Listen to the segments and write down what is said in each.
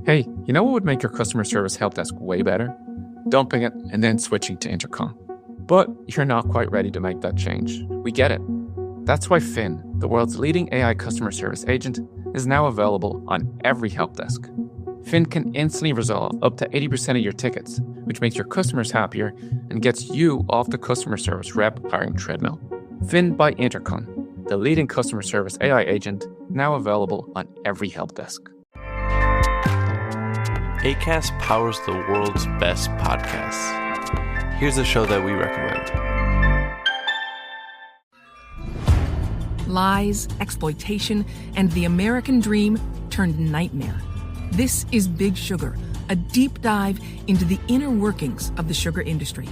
Hey, you know what would make your customer service help desk way better? Dumping it and then switching to Intercom. But you're not quite ready to make that change. We get it. That's why Finn, the world's leading AI customer service agent, is now available on every help desk. Finn can instantly resolve up to 80% of your tickets, which makes your customers happier and gets you off the customer service rep hiring treadmill. Finn by Intercom, the leading customer service AI agent, now available on every help desk. Acast powers the world's best podcasts. Here's a show that we recommend. Lies, exploitation, and the American dream turned nightmare. This is Big Sugar, a deep dive into the inner workings of the sugar industry.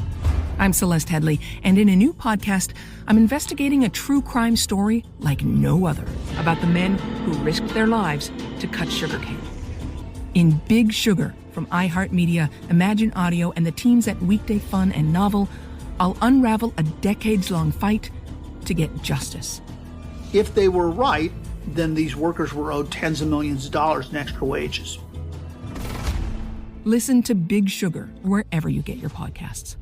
I'm Celeste Headley, and in a new podcast, I'm investigating a true crime story like no other about the men who risked their lives to cut sugarcane. In Big Sugar from iHeartMedia, Imagine Audio, and the teams at Weekday Fun and Novel, I'll unravel a decades-long fight to get justice. If they were right, then these workers were owed tens of millions of dollars in extra wages. Listen to Big Sugar wherever you get your podcasts.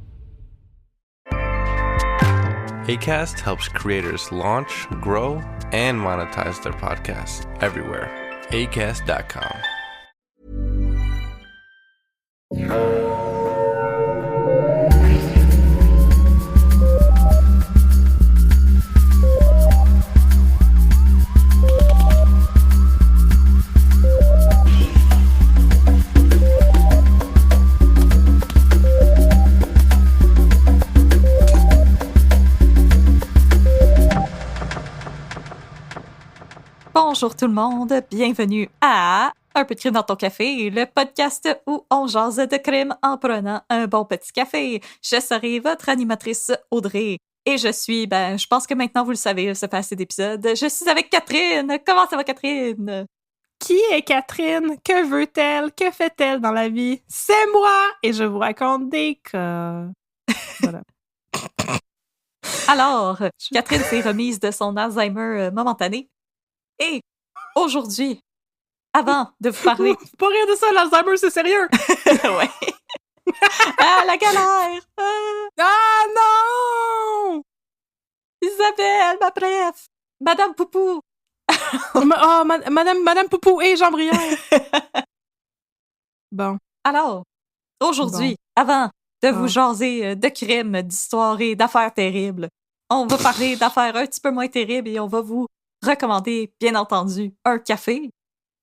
Acast helps creators launch, grow, and monetize their podcasts everywhere. Acast.com. Bonjour tout le monde, bienvenue à Un peu de crime dans ton café, le podcast où on jase de crime en prenant un bon petit café. Je serai votre animatrice Audrey et je suis, je pense que maintenant vous le savez, ça fait assez d'épisodes, je suis avec Catherine. Comment ça va, Catherine? Qui est Catherine? Que veut-elle? Que fait-elle dans la vie? C'est moi! Et je vous raconte des cas. Voilà. Alors, Catherine s'est remise de son Alzheimer momentané. Et aujourd'hui, avant de vous parler... Pas rire de ça, l'Alzheimer, c'est sérieux! Ouais. Ah, la galère! Ah non! Isabelle, ma bref! Madame Poupou! Madame Poupou et Jean Brière! Bon. Alors, aujourd'hui, avant de vous jaser de crimes, d'histoires et d'affaires terribles, on va parler d'affaires un petit peu moins terribles et on va vous recommander, bien entendu, un café.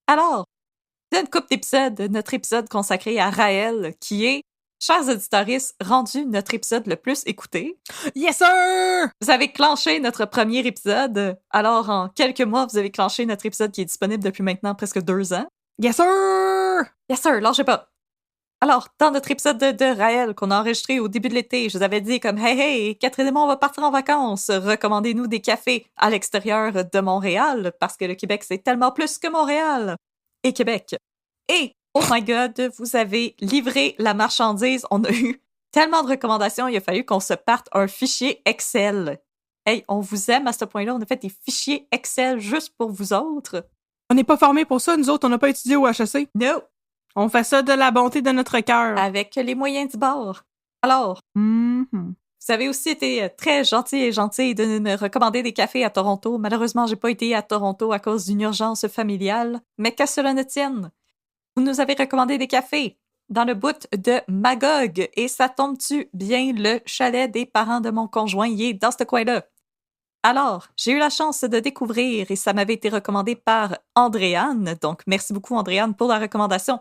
Alors, c'est une couple d'épisodes, notre épisode consacré à Raël, qui est, chers auditoristes, rendu notre épisode le plus écouté. Yes, sir! Vous avez clenché notre premier épisode. Alors, en quelques mois, vous avez clenché notre épisode qui est disponible depuis maintenant presque 2 ans. Yes, sir! Yes, sir, lâchez pas. Alors, dans notre épisode de Raël qu'on a enregistré au début de l'été, je vous avais dit comme « Hey, Catherine et moi, on va partir en vacances. Recommandez-nous des cafés à l'extérieur de Montréal parce que le Québec, c'est tellement plus que Montréal et Québec. » Et, oh my God, vous avez livré la marchandise. On a eu tellement de recommandations, il a fallu qu'on se parte un fichier Excel. Hey, on vous aime à ce point-là. On a fait des fichiers Excel juste pour vous autres. On n'est pas formés pour ça, nous autres. On n'a pas étudié au HEC. No. On fait ça de la bonté de notre cœur. Avec les moyens du bord. Alors, vous avez aussi été très gentils de me recommander des cafés à Toronto. Malheureusement, j'ai pas été à Toronto à cause d'une urgence familiale. Mais qu'à cela ne tienne, vous nous avez recommandé des cafés dans le bout de Magog. Et ça tombe-tu bien, le chalet des parents de mon conjoint, il est dans ce coin-là. Alors, j'ai eu la chance de découvrir, et ça m'avait été recommandé par Andréane, donc merci beaucoup Andréane pour la recommandation.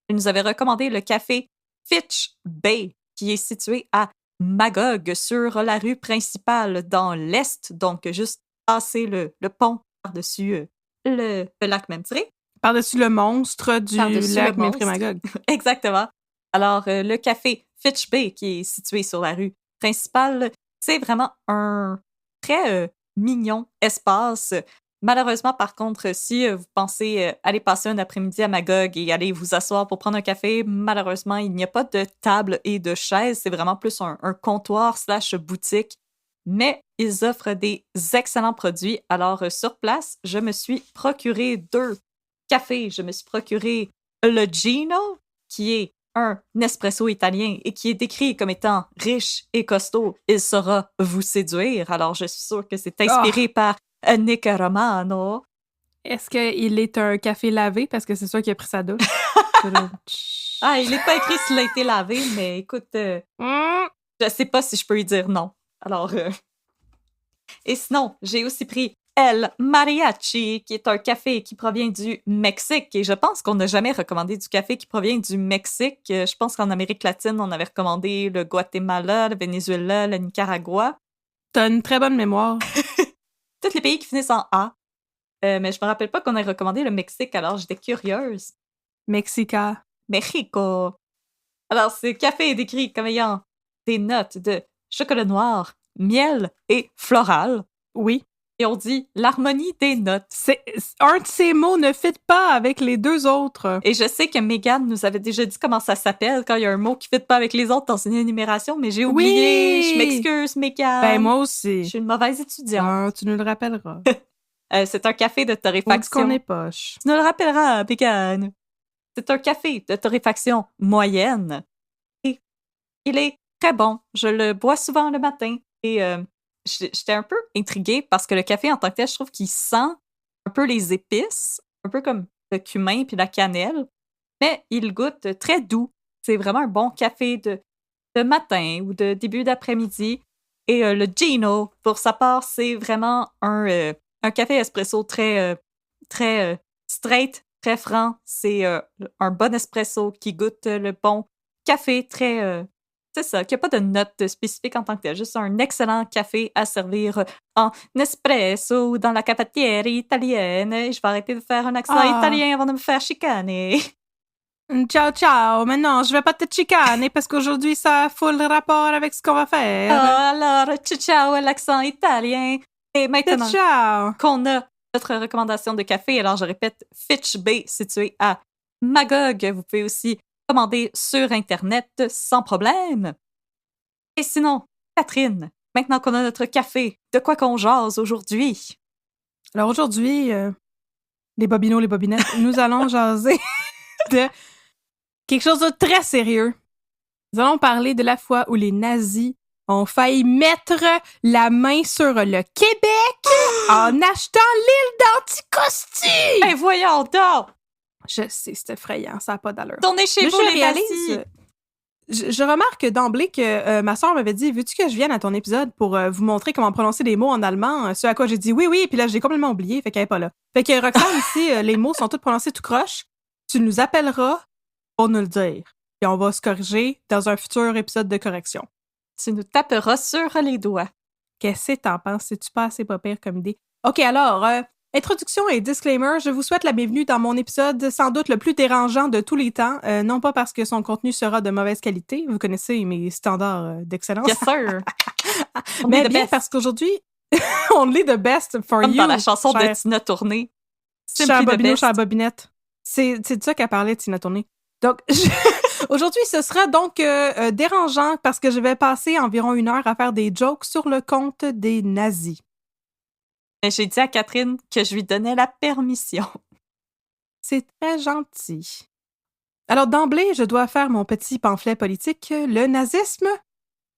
Elle nous avait recommandé le café Fitch Bay, qui est situé à Magog, sur la rue principale dans l'Est, donc juste passer le pont par-dessus le lac Mémtré. Par-dessus le monstre du lac Mémtré-Magog. Exactement. Alors, le café Fitch Bay, qui est situé sur la rue principale, c'est vraiment un très mignon espace. Malheureusement, par contre, si vous pensez aller passer un après-midi à Magog et aller vous asseoir pour prendre un café, malheureusement, il n'y a pas de table et de chaise. C'est vraiment plus un comptoir / boutique. Mais ils offrent des excellents produits. Alors, sur place, je me suis procuré 2 cafés. Je me suis procuré le Gino, qui est un espresso italien et qui est décrit comme étant riche et costaud, il saura vous séduire. Alors, je suis sûre que c'est inspiré par Nick Romano. Est-ce qu'il est un café lavé? Parce que c'est sûr qu'il a pris sa douche. Ah, il n'est pas écrit s'il a été lavé, mais écoute, je sais pas si je peux lui dire non. Alors, Et sinon, j'ai aussi pris El Mariachi, qui est un café qui provient du Mexique. Et je pense qu'on n'a jamais recommandé du café qui provient du Mexique. Je pense qu'en Amérique latine, on avait recommandé le Guatemala, le Venezuela, le Nicaragua. T'as une très bonne mémoire. Tous les pays qui finissent en A. Mais je me rappelle pas qu'on ait recommandé le Mexique, alors j'étais curieuse. Mexica. Mexico. Alors, ce café est décrit comme ayant des notes de chocolat noir, miel et floral. Oui. Et on dit l'harmonie des notes. Un de ces mots ne fit pas avec les deux autres. Et je sais que Megan nous avait déjà dit comment ça s'appelle quand il y a un mot qui ne fit pas avec les autres dans une énumération, mais j'ai oublié. Oui! Je m'excuse, Megan. Ben, moi aussi. Je suis une mauvaise étudiante. Tu nous le rappelleras. C'est un café de torréfaction. On est poche. Tu nous le rappelleras, Megan. C'est un café de torréfaction moyenne. Et il est très bon. Je le bois souvent le matin. Et j'étais un peu intriguée parce que le café en tant que tel, je trouve qu'il sent un peu les épices, un peu comme le cumin puis la cannelle, mais il goûte très doux. C'est vraiment un bon café de matin ou de début d'après-midi. Et le Gino, pour sa part, c'est vraiment un café espresso très straight, très franc. C'est un bon espresso qui goûte le bon café très... c'est ça, qu'il n'y a pas de note spécifique en tant que tel, juste un excellent café à servir en espresso ou dans la cafetière italienne. Et je vais arrêter de faire un accent italien avant de me faire chicaner. Ciao, ciao. Mais non, je vais pas te chicaner parce qu'aujourd'hui, ça a full rapport avec ce qu'on va faire. Alors, ciao, l'accent italien. Et maintenant ciao. qu'on a notre recommandation de café, alors je répète, Fitch Bay, situé à Magog. Vous pouvez aussi commander sur Internet sans problème. Et sinon, Catherine, maintenant qu'on a notre café, de quoi qu'on jase aujourd'hui? Alors aujourd'hui, les bobineaux, les bobinettes, nous allons jaser de quelque chose de très sérieux. Nous allons parler de la fois où les nazis ont failli mettre la main sur le Québec en achetant l'île d'Anticosti! Ben voyons donc! Je sais, c'est effrayant, ça n'a pas d'allure. Tournez chez vous, les nazis! Je remarque d'emblée que ma soeur m'avait dit « Veux-tu que je vienne à ton épisode pour vous montrer comment prononcer des mots en allemand? » Ce à quoi j'ai dit « Oui, » puis là, j'ai complètement oublié, fait qu'elle n'est pas là. Fait que Roxane, ici, les mots sont tous prononcés tout croche. Tu nous appelleras pour nous le dire. Puis on va se corriger dans un futur épisode de correction. Tu nous taperas sur les doigts. Qu'est-ce que t'en penses? C'est-tu pas assez pas pire comme idée? OK, alors, introduction et disclaimer, je vous souhaite la bienvenue dans mon épisode sans doute le plus dérangeant de tous les temps, non pas parce que son contenu sera de mauvaise qualité, vous connaissez mes standards d'excellence. Yes, sir! Mais bien parce qu'aujourd'hui, only the best for comme you. Comme dans la chanson cher, de Tina Turner. Cher Bobino, cher Bobinette. C'est de ça qu'elle parlait, Tina Turner. Donc, aujourd'hui, ce sera donc dérangeant parce que je vais passer environ 1 heure à faire des jokes sur le compte des nazis. Mais j'ai dit à Catherine que je lui donnais la permission. C'est très gentil. Alors, d'emblée, je dois faire mon petit pamphlet politique. Le nazisme,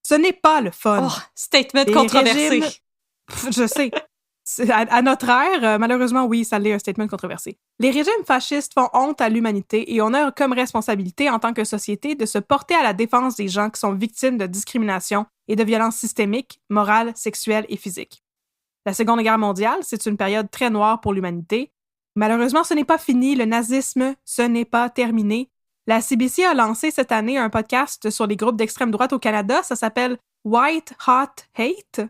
ce n'est pas le fun. Oh, statement controversé. Régimes... Je sais. À notre ère, malheureusement, oui, ça l'est un statement controversé. Les régimes fascistes font honte à l'humanité et on a comme responsabilité en tant que société de se porter à la défense des gens qui sont victimes de discrimination et de violences systémiques, morales, sexuelles et physiques. La Seconde Guerre mondiale, c'est une période très noire pour l'humanité. Malheureusement, ce n'est pas fini. Le nazisme, ce n'est pas terminé. La CBC a lancé cette année un podcast sur les groupes d'extrême droite au Canada. Ça s'appelle White Hot Hate.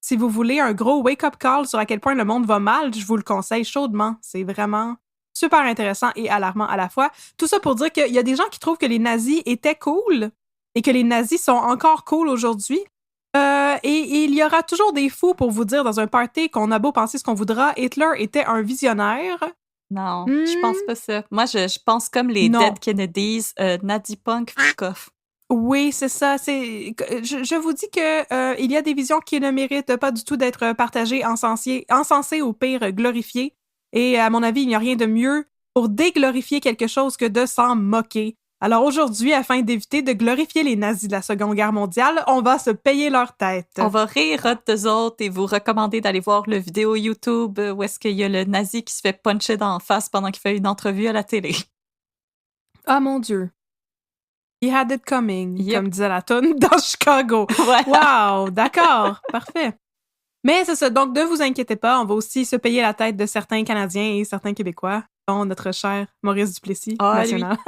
Si vous voulez un gros wake-up call sur à quel point le monde va mal, je vous le conseille chaudement. C'est vraiment super intéressant et alarmant à la fois. Tout ça pour dire qu'il y a des gens qui trouvent que les nazis étaient cool et que les nazis sont encore cool aujourd'hui. Et il y aura toujours des fous pour vous dire dans un party qu'on a beau penser ce qu'on voudra, Hitler était un visionnaire. Non, je pense pas ça. Moi, je pense comme les Dead Kennedys, Nadi Punk, fuck off. Oui, c'est ça. Je vous dis que il y a des visions qui ne méritent pas du tout d'être partagées, encensées ou pire, glorifiées. Et à mon avis, il n'y a rien de mieux pour déglorifier quelque chose que de s'en moquer. Alors aujourd'hui, afin d'éviter de glorifier les nazis de la Seconde Guerre mondiale, on va se payer leur tête. On va rire d'eux autres et vous recommander d'aller voir le vidéo YouTube où est-ce qu'il y a le nazi qui se fait puncher dans la face pendant qu'il fait une entrevue à la télé. Ah mon Dieu. He had it coming, Yep. comme disait la toune dans Chicago. Voilà. Wow, d'accord, parfait. Mais c'est ça, donc ne vous inquiétez pas, on va aussi se payer la tête de certains Canadiens et certains Québécois, dont notre cher Maurice Duplessis, national.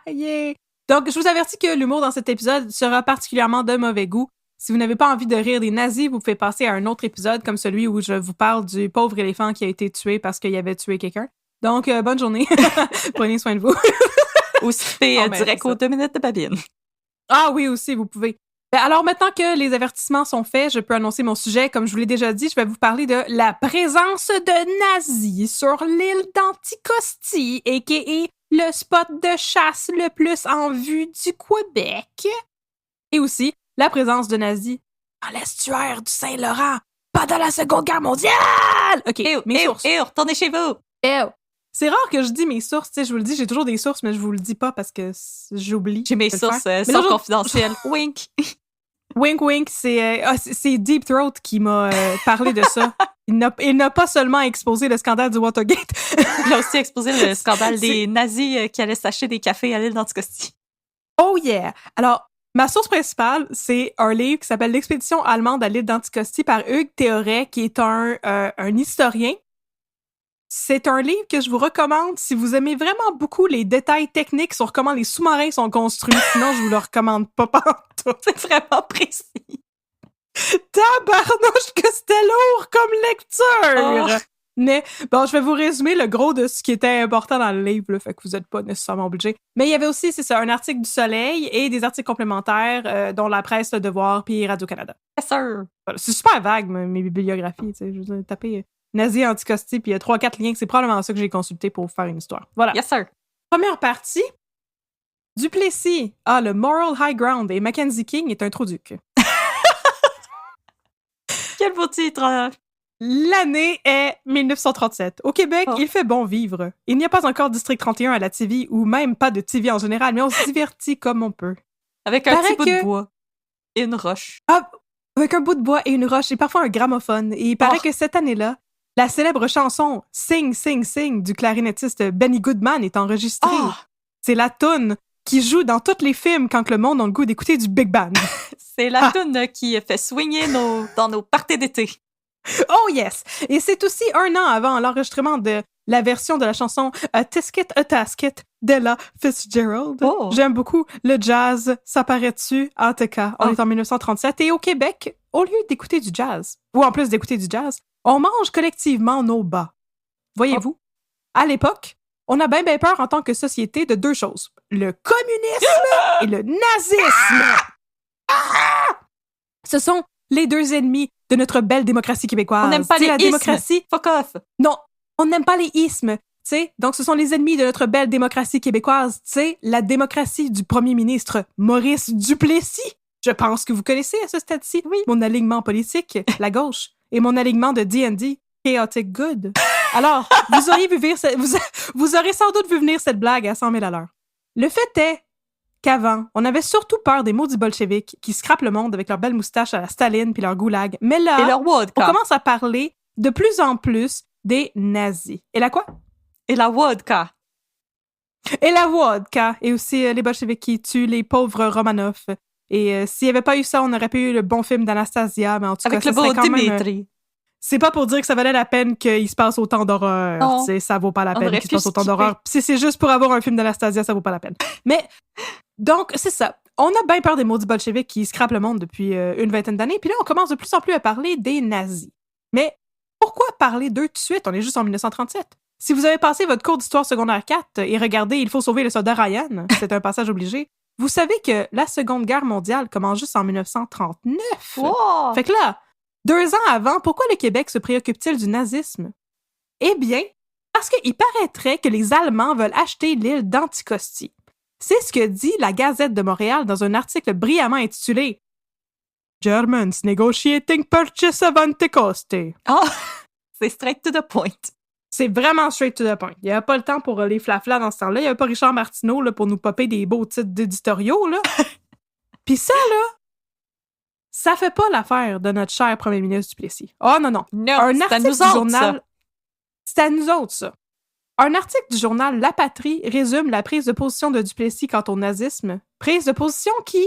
Yeah. Donc, je vous avertis que l'humour dans cet épisode sera particulièrement de mauvais goût. Si vous n'avez pas envie de rire des nazis, vous pouvez passer à un autre épisode comme celui où je vous parle du pauvre éléphant qui a été tué parce qu'il avait tué quelqu'un. Donc, bonne journée. Prenez soin de vous. Ou skipper Oh, mais direct c'est aux ça. 2 minutes de babine. Ah oui, aussi, vous pouvez. Alors, maintenant que les avertissements sont faits, je peux annoncer mon sujet. Comme je vous l'ai déjà dit, je vais vous parler de la présence de nazis sur l'île d'Anticosti, a.k.a. le spot de chasse le plus en vue du Québec. Et aussi, la présence de nazis dans l'estuaire du Saint-Laurent pendant la Seconde Guerre mondiale! OK, mes sources. Retournez chez vous! C'est rare que je dis mes sources, tu sais, je vous le dis, j'ai toujours des sources, mais je vous le dis pas parce que j'oublie. J'ai mes de le sources faire. Mais sont là, je- confidentielles. Wink! Wink wink, c'est Deep Throat qui m'a parlé de ça. Il n'a pas seulement exposé le scandale du Watergate. Il a aussi exposé le scandale C'est- des nazis qui allaient s'acheter des cafés à l'île d'Anticosti. Oh yeah! Alors, ma source principale, c'est un livre qui s'appelle L'expédition allemande à l'île d'Anticosti par Hugues Théoret, qui est un historien. C'est un livre que je vous recommande si vous aimez vraiment beaucoup les détails techniques sur comment les sous-marins sont construits. Sinon, je vous le recommande pas pantoute. C'est vraiment précis. Tabarnouche que c'était lourd comme lecture! Oh. Mais bon, je vais vous résumer le gros de ce qui était important dans le livre, là, fait que vous n'êtes pas nécessairement obligé. Mais il y avait aussi, c'est ça, un article du Soleil et des articles complémentaires dont la presse, Le Devoir puis Radio-Canada. Yes, sir. Voilà. C'est super vague, mes bibliographies. Tu sais, je veux dire, taper nazi Anticosti puis il y a 3-4 liens, c'est probablement ça que j'ai consulté pour faire une histoire. Voilà. Yes, sir. Première partie. Duplessis a le moral high ground et Mackenzie King est un trou-duc. Quel beau titre! L'année est 1937. Au Québec, Oh. il fait bon vivre. Il n'y a pas encore District 31 à la TV ou même pas de TV en général, mais on se divertit comme on peut. Avec un Paraît petit bout que- de bois et une roche. Avec un bout de bois et une roche et parfois un gramophone. Et il paraît Oh. que cette année-là, la célèbre chanson Sing, Sing, Sing du clarinettiste Benny Goodman est enregistrée. Oh. C'est la toune qui joue dans tous les films quand le monde a le goût d'écouter du Big Band. C'est la toune qui fait swinger dans nos parties d'été. Oh yes! Et c'est aussi 1 an avant l'enregistrement de la version de la chanson A Tisket, A Tasket d'Ella Fitzgerald. Oh. J'aime beaucoup le jazz, ça paraît-tu? En tout cas, on Oh. est en 1937 et au Québec, au lieu d'écouter du jazz, ou en plus d'écouter du jazz, on mange collectivement nos bas. Voyez-vous? À l'époque, on a bien peur en tant que société de 2 choses. Le communisme et le nazisme! Ah! Ce sont les 2 ennemis de notre belle démocratie québécoise. On n'aime pas Tu sais, les la ismes. démocratie. Fuck off! Non, on n'aime pas les ismes. Tu sais, donc ce sont les ennemis de notre belle démocratie québécoise. Tu sais, la démocratie du premier ministre Maurice Duplessis. Je pense que vous connaissez à ce stade-ci Oui. mon alignement politique, la gauche, et mon alignement de D&D, Chaotic Good. Alors, vous auriez vous aurez sans doute vu venir cette blague à 100 000 à l'heure. Le fait est qu'avant, on avait surtout peur des maudits bolcheviks qui scrapent le monde avec leurs belles moustaches à la Staline puis leur goulag. Mais là, Et leur on vodka. commence à parler de plus en plus des nazis. Et la quoi? Et la vodka. Et la vodka. Et aussi les bolcheviks qui tuent les pauvres Romanov. Et s'il n'y avait pas eu ça, on aurait pas eu le bon film d'Anastasia, mais en tout Avec cas, le ça beau serait quand même... Dimitri. C'est pas pour dire que ça valait la peine qu'il se passe autant d'horreur. Non. Tu sais, ça vaut pas la On peine aurait qu'il se passe pu autant skipper. d'horreur. Si c'est juste pour avoir un film d'Anastasia, ça vaut pas la peine. Mais, donc, c'est ça. On a bien peur des maudits bolcheviks qui scrapent le monde depuis une vingtaine d'années. Puis là, on commence de plus en plus à parler des nazis. Mais pourquoi parler d'eux tout de suite? On est juste en 1937. Si vous avez passé votre cours d'histoire secondaire 4 et regardé Il faut sauver le soldat Ryan, c'est un passage obligé, vous savez que la Seconde Guerre mondiale commence juste en 1939. Wow! Fait que là, 2 ans avant, pourquoi le Québec se préoccupe-t-il du nazisme? Eh bien, parce qu'il paraîtrait que les Allemands veulent acheter l'île d'Anticosti. C'est ce que dit la Gazette de Montréal dans un article brillamment intitulé Germans negotiating purchase of Anticosti. Ah! C'est straight to the point. C'est vraiment straight to the point. Il n'y avait pas le temps pour les flaflas dans ce temps-là. Il n'y avait pas Richard Martineau là, pour nous popper des beaux titres d'éditoriaux. Là. Puis ça, là, ça fait pas l'affaire de notre cher premier ministre Duplessis. Oh non, non. Non, Un c'est à article nous du autres, journal... ça. C'est à nous autres, ça. Un article du journal La Patrie résume la prise de position de Duplessis quant au nazisme. Prise de position qui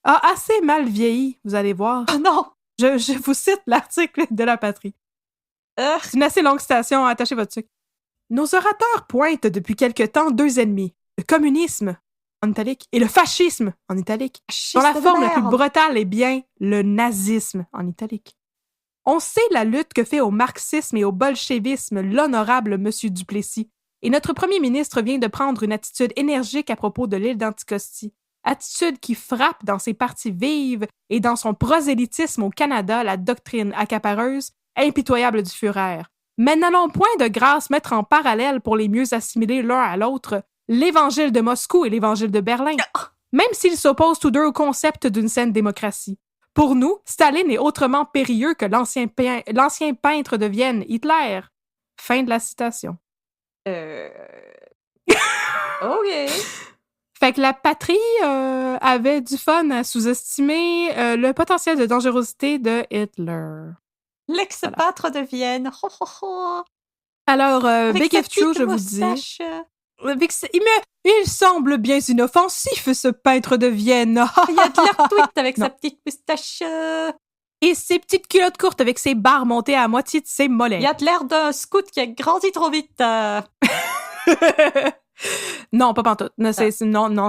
a assez mal vieilli, vous allez voir. Oh non! Je vous cite l'article de La Patrie. C'est une assez longue citation, attachez votre sucre. Nos orateurs pointent depuis quelque temps deux ennemis, le communisme, en italique, et le fascisme, en italique, dont la forme la plus brutale est bien le nazisme, en italique. On sait la lutte que fait au marxisme et au bolchevisme l'honorable M. Duplessis, et notre premier ministre vient de prendre une attitude énergique à propos de l'île d'Anticosti, attitude qui frappe dans ses parties vives et dans son prosélytisme au Canada la doctrine accapareuse, impitoyable du Führer. Mais n'allons point de grâce mettre en parallèle pour les mieux assimiler l'un à l'autre l'évangile de Moscou et l'évangile de Berlin, même s'ils s'opposent tous deux au concept d'une saine démocratie. Pour nous, Staline est autrement périlleux que l'ancien peintre de Vienne, Hitler. Fin de la citation. OK. Fait que la patrie avait du fun à sous-estimer le potentiel de dangerosité de Hitler. L'ex-pâtre de Vienne. Ho, ho, ho. Alors, Avec Big sa If True, petite je vous dis... moustache. Il semble bien inoffensif, ce peintre de Vienne. Il y a de l'air tweet avec sa petite moustache. Et ses petites culottes courtes avec ses barres montées à moitié de ses mollets. Il y a de l'air d'un scout qui a grandi trop vite. Non, pas pantoute. Non,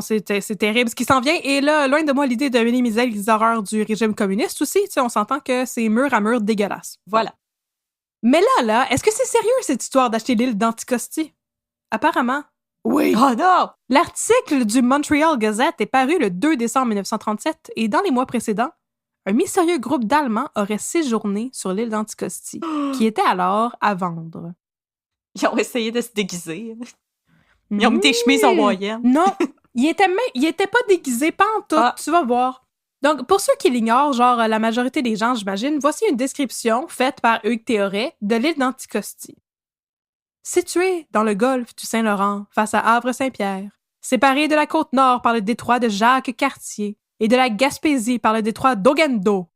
c'est terrible ce qui s'en vient. Et là, loin de moi l'idée de minimiser les horreurs du régime communiste aussi. Tu sais, on s'entend que c'est mur à mur dégueulasse. Voilà. Mais là, est-ce que c'est sérieux cette histoire d'acheter l'île d'Anticosti? Apparemment, oui. Oh non! L'article du Montreal Gazette est paru le 2 décembre 1937 et dans les mois précédents, un mystérieux groupe d'Allemands aurait séjourné sur l'île d'Anticosti, qui était alors à vendre. Ils ont essayé de se déguiser. Ils ont mis des chemises en moyenne. Non, il était pas déguisé, pas en tout, tu vas voir. Donc, pour ceux qui l'ignorent, genre la majorité des gens, j'imagine, voici une description faite par Hugues Théoret de l'île d'Anticosti. Située dans le golfe du Saint-Laurent, face à Havre-Saint-Pierre, séparée de la côte nord par le détroit de Jacques-Cartier et de la Gaspésie par le détroit d'Ogendo,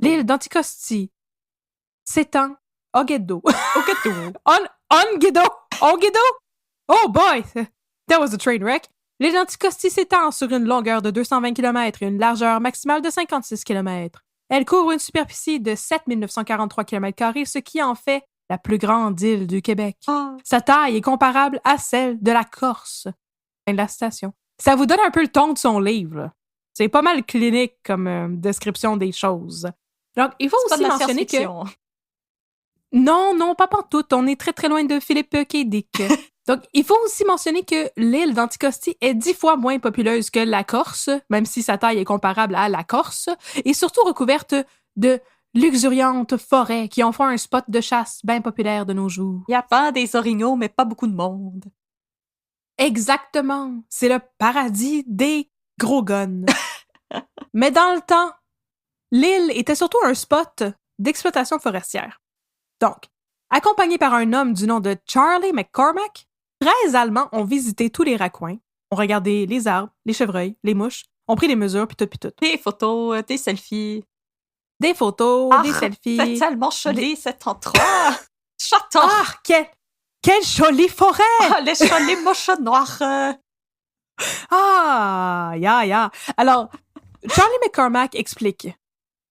l'île d'Anticosti s'étend Ongedo. Oh boy! That was a train wreck. L'île d'Anticosti s'étend sur une longueur de 220 km et une largeur maximale de 56 km. Elle couvre une superficie de 7 943 km², ce qui en fait la plus grande île du Québec. Sa taille est comparable à celle de la Corse. Fin de la citation. Ça vous donne un peu le ton de son livre. Là. C'est pas mal clinique comme description des choses. Donc, il faut aussi mentionner que... Non, pas pantoute. On est très, très loin de Philippe K. Dick. Donc, il faut aussi mentionner que l'île d'Anticosti est 10 fois moins populeuse que la Corse, même si sa taille est comparable à la Corse, et surtout recouverte de luxuriantes forêts qui en font un spot de chasse bien populaire de nos jours. Il y a pas des orignaux, mais pas beaucoup de monde. Exactement. C'est le paradis des gros guns. Mais dans le temps, l'île était surtout un spot d'exploitation forestière. Donc, accompagné par un homme du nom de Charlie McCormack, 13 Allemands ont visité tous les raccoins, ont regardé les arbres, les chevreuils, les mouches, ont pris des mesures, puis tout. Des photos, des selfies. Des photos, des selfies. C'est tellement joli, cet endroit. Château. Ah, quelle jolie forêt! Ah, les jolies mouches noires. Ya. Alors, Charlie McCormack explique.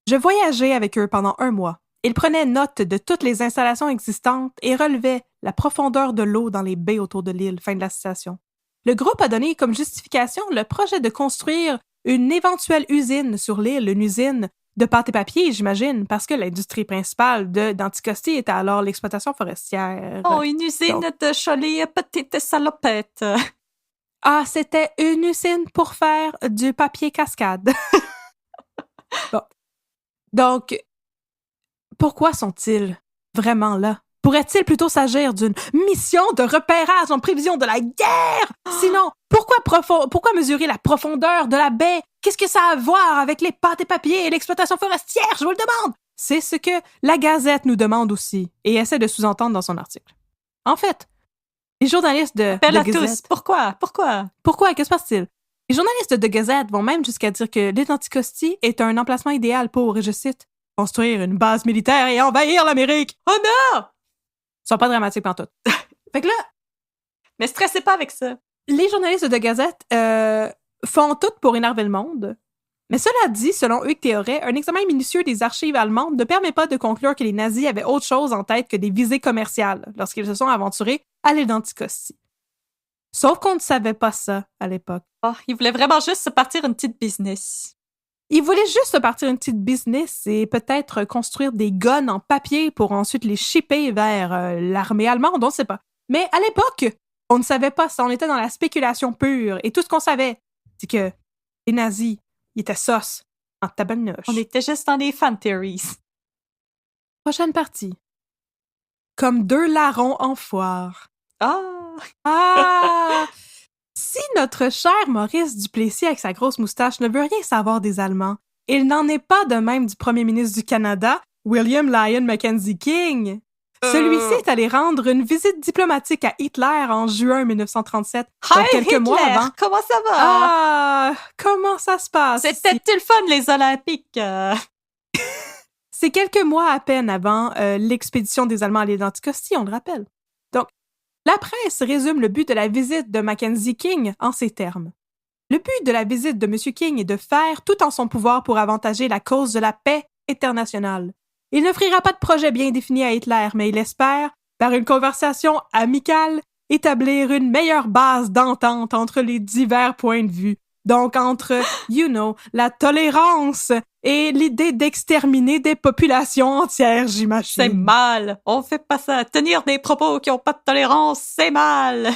Je voyageais avec eux pendant 1 mois. Ils prenaient note de toutes les installations existantes et relevaient la profondeur de l'eau dans les baies autour de l'île. Fin de la citation. Le groupe a donné comme justification le projet de construire une éventuelle usine sur l'île, une usine de pâte et papier, j'imagine, parce que l'industrie principale d'Anticosti était alors l'exploitation forestière. Oh, une usine de jolies petites salopettes. Ah, c'était une usine pour faire du papier cascade. Bon. Donc, pourquoi sont-ils vraiment là? Pourrait-il plutôt s'agir d'une mission de repérage en prévision de la guerre? Sinon, pourquoi mesurer la profondeur de la baie? Qu'est-ce que ça a à voir avec les pâtes et papiers et l'exploitation forestière? Je vous le demande! C'est ce que la Gazette nous demande aussi et essaie de sous-entendre dans son article. En fait, les journalistes de Appel à The Gazette... tous. Pourquoi? Pourquoi? Que se passe-t-il? Les journalistes de The Gazette vont même jusqu'à dire que l'Anticosti est un emplacement idéal pour, et je cite, « construire une base militaire et envahir l'Amérique. » Oh non! Ils sont pas dramatiques pantoute. Fait que là, Mais stressez pas avec ça. les journalistes de The Gazette font tout pour énerver le monde. Mais cela dit, selon Hugues Théoret, un examen minutieux des archives allemandes ne permet pas de conclure que les nazis avaient autre chose en tête que des visées commerciales lorsqu'ils se sont aventurés à l'île d'Anticosti. Sauf qu'on ne savait pas ça à l'époque. Oh, ils voulaient vraiment juste se partir une petite business. Ils voulaient juste se partir une petite business et peut-être construire des guns en papier pour ensuite les shipper vers l'armée allemande, on ne sait pas. Mais à l'époque, on ne savait pas ça, on était dans la spéculation pure. Et tout ce qu'on savait, c'est que les nazis, ils étaient sauce en tabarnouche. On était juste dans les fan theories. Prochaine partie. Comme deux larrons en foire. Ah! Si notre cher Maurice Duplessis avec sa grosse moustache ne veut rien savoir des Allemands, il n'en est pas de même du premier ministre du Canada, William Lyon Mackenzie King. Celui-ci est allé rendre une visite diplomatique à Hitler en juin 1937, donc quelques Hitler, mois avant. comment ça va? Ah! Comment ça se passe? C'était le fun, les Olympiques. C'est quelques mois à peine avant l'expédition des Allemands à l'île d'Anticosti, on le rappelle. Donc, la presse résume le but de la visite de Mackenzie King en ces termes. Le but de la visite de M. King est de faire tout en son pouvoir pour avantager la cause de la paix internationale. Il n'offrira pas de projet bien défini à Hitler, mais il espère, par une conversation amicale, établir une meilleure base d'entente entre les divers points de vue. Donc, entre, la tolérance et l'idée d'exterminer des populations entières, j'imagine. C'est mal. On fait pas ça. Tenir des propos qui ont pas de tolérance, c'est mal.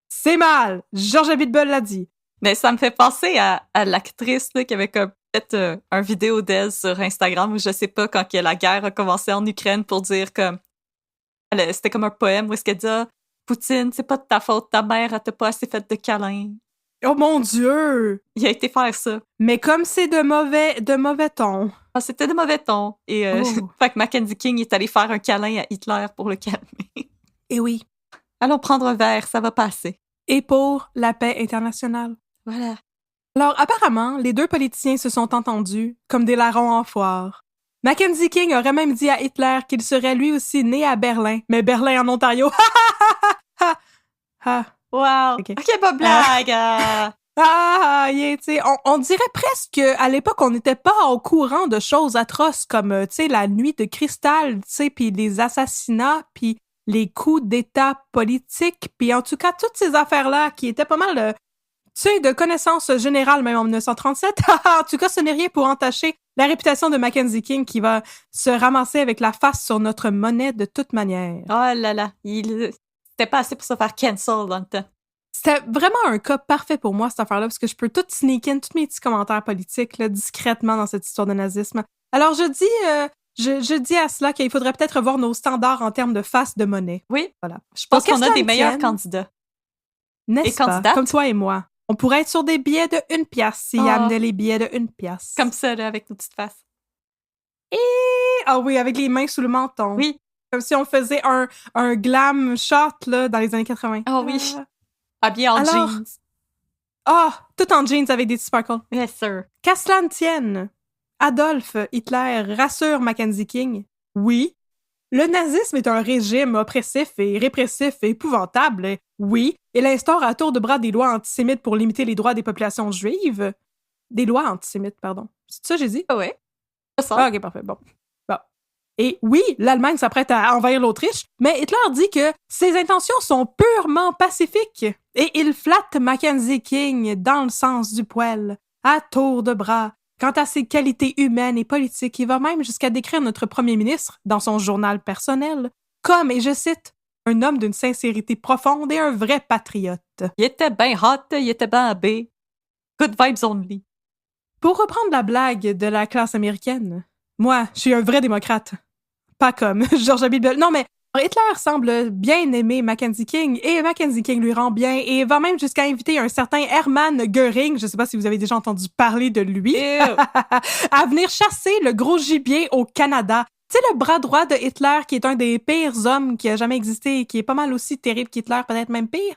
C'est mal. George Abitbol l'a dit. Mais ça me fait penser à l'actrice là, qui avait comme fait un vidéo d'elle sur Instagram où je sais pas quand que la guerre a commencé en Ukraine pour dire comme c'était comme un poème où est-ce qu'elle dit Poutine, c'est pas de ta faute, ta mère elle t'a pas assez fait de câlins. Oh mon Dieu! Il a été faire ça. Mais comme c'est de mauvais ton. Ah, c'était de mauvais ton. Et fait que Mackenzie King est allé faire un câlin à Hitler pour le calmer. Et oui. Allons prendre un verre, ça va passer. Et pour la paix internationale. Voilà. Alors, apparemment, les deux politiciens se sont entendus comme des larrons en foire. Mackenzie King aurait même dit à Hitler qu'il serait lui aussi né à Berlin, mais Berlin en Ontario. Wow! Ok, pas blague! On dirait presque qu'à l'époque, on n'était pas au courant de choses atroces comme, la nuit de cristal, puis les assassinats, puis les coups d'état politiques, puis en tout cas, toutes ces affaires-là qui étaient pas mal, de connaissances générales, même en 1937. En tout cas, ce n'est rien pour entacher la réputation de Mackenzie King qui va se ramasser avec la face sur notre monnaie de toute manière. Oh là là, c'était pas assez pour se faire cancel dans le temps. C'était vraiment un cas parfait pour moi, cette affaire-là, parce que je peux tout sneak in, tous mes petits commentaires politiques, là, discrètement dans cette histoire de nazisme. Alors, je dis à cela qu'il faudrait peut-être voir nos standards en termes de face de monnaie. Oui, voilà. Je pense qu'on a des meilleurs candidats. N'est-ce pas? Candidates? Comme toi et moi. On pourrait être sur des billets de 1 piastre s'ils amenaient les billets de 1 piastre. Comme ça, là, avec nos petites faces. Ah oui, avec les mains sous le menton. Oui. Comme si on faisait un glam shot, là, dans les années 80. Ah oui. Habillé en jeans. Tout en jeans avec des petits sparkles. Yes, sir. Qu'à cela ne tienne, Adolf Hitler rassure Mackenzie King. Oui, le nazisme est un régime oppressif et répressif et épouvantable. Oui, il instaure à tour de bras des lois antisémites pour limiter les droits des populations juives. Des lois antisémites, pardon. C'est ça que j'ai dit? Ah ouais. Ok, parfait. Bon. Et oui, l'Allemagne s'apprête à envahir l'Autriche, mais Hitler dit que ses intentions sont purement pacifiques et il flatte Mackenzie King dans le sens du poil, à tour de bras. Quant à ses qualités humaines et politiques, il va même jusqu'à décrire notre premier ministre, dans son journal personnel, comme, et je cite, un homme d'une sincérité profonde et un vrai patriote. Il était bien hot, il était bien habillé. Good vibes only. Pour reprendre la blague de la classe américaine, moi, je suis un vrai démocrate. Pas comme George Abitbol. Non, mais Hitler semble bien aimer Mackenzie King et Mackenzie King lui rend bien et va même jusqu'à inviter un certain Hermann Göring, je sais pas si vous avez déjà entendu parler de lui, à venir chasser le gros gibier au Canada Tu sais, le bras droit de Hitler, qui est un des pires hommes qui a jamais existé et qui est pas mal aussi terrible qu'Hitler, peut-être même pire.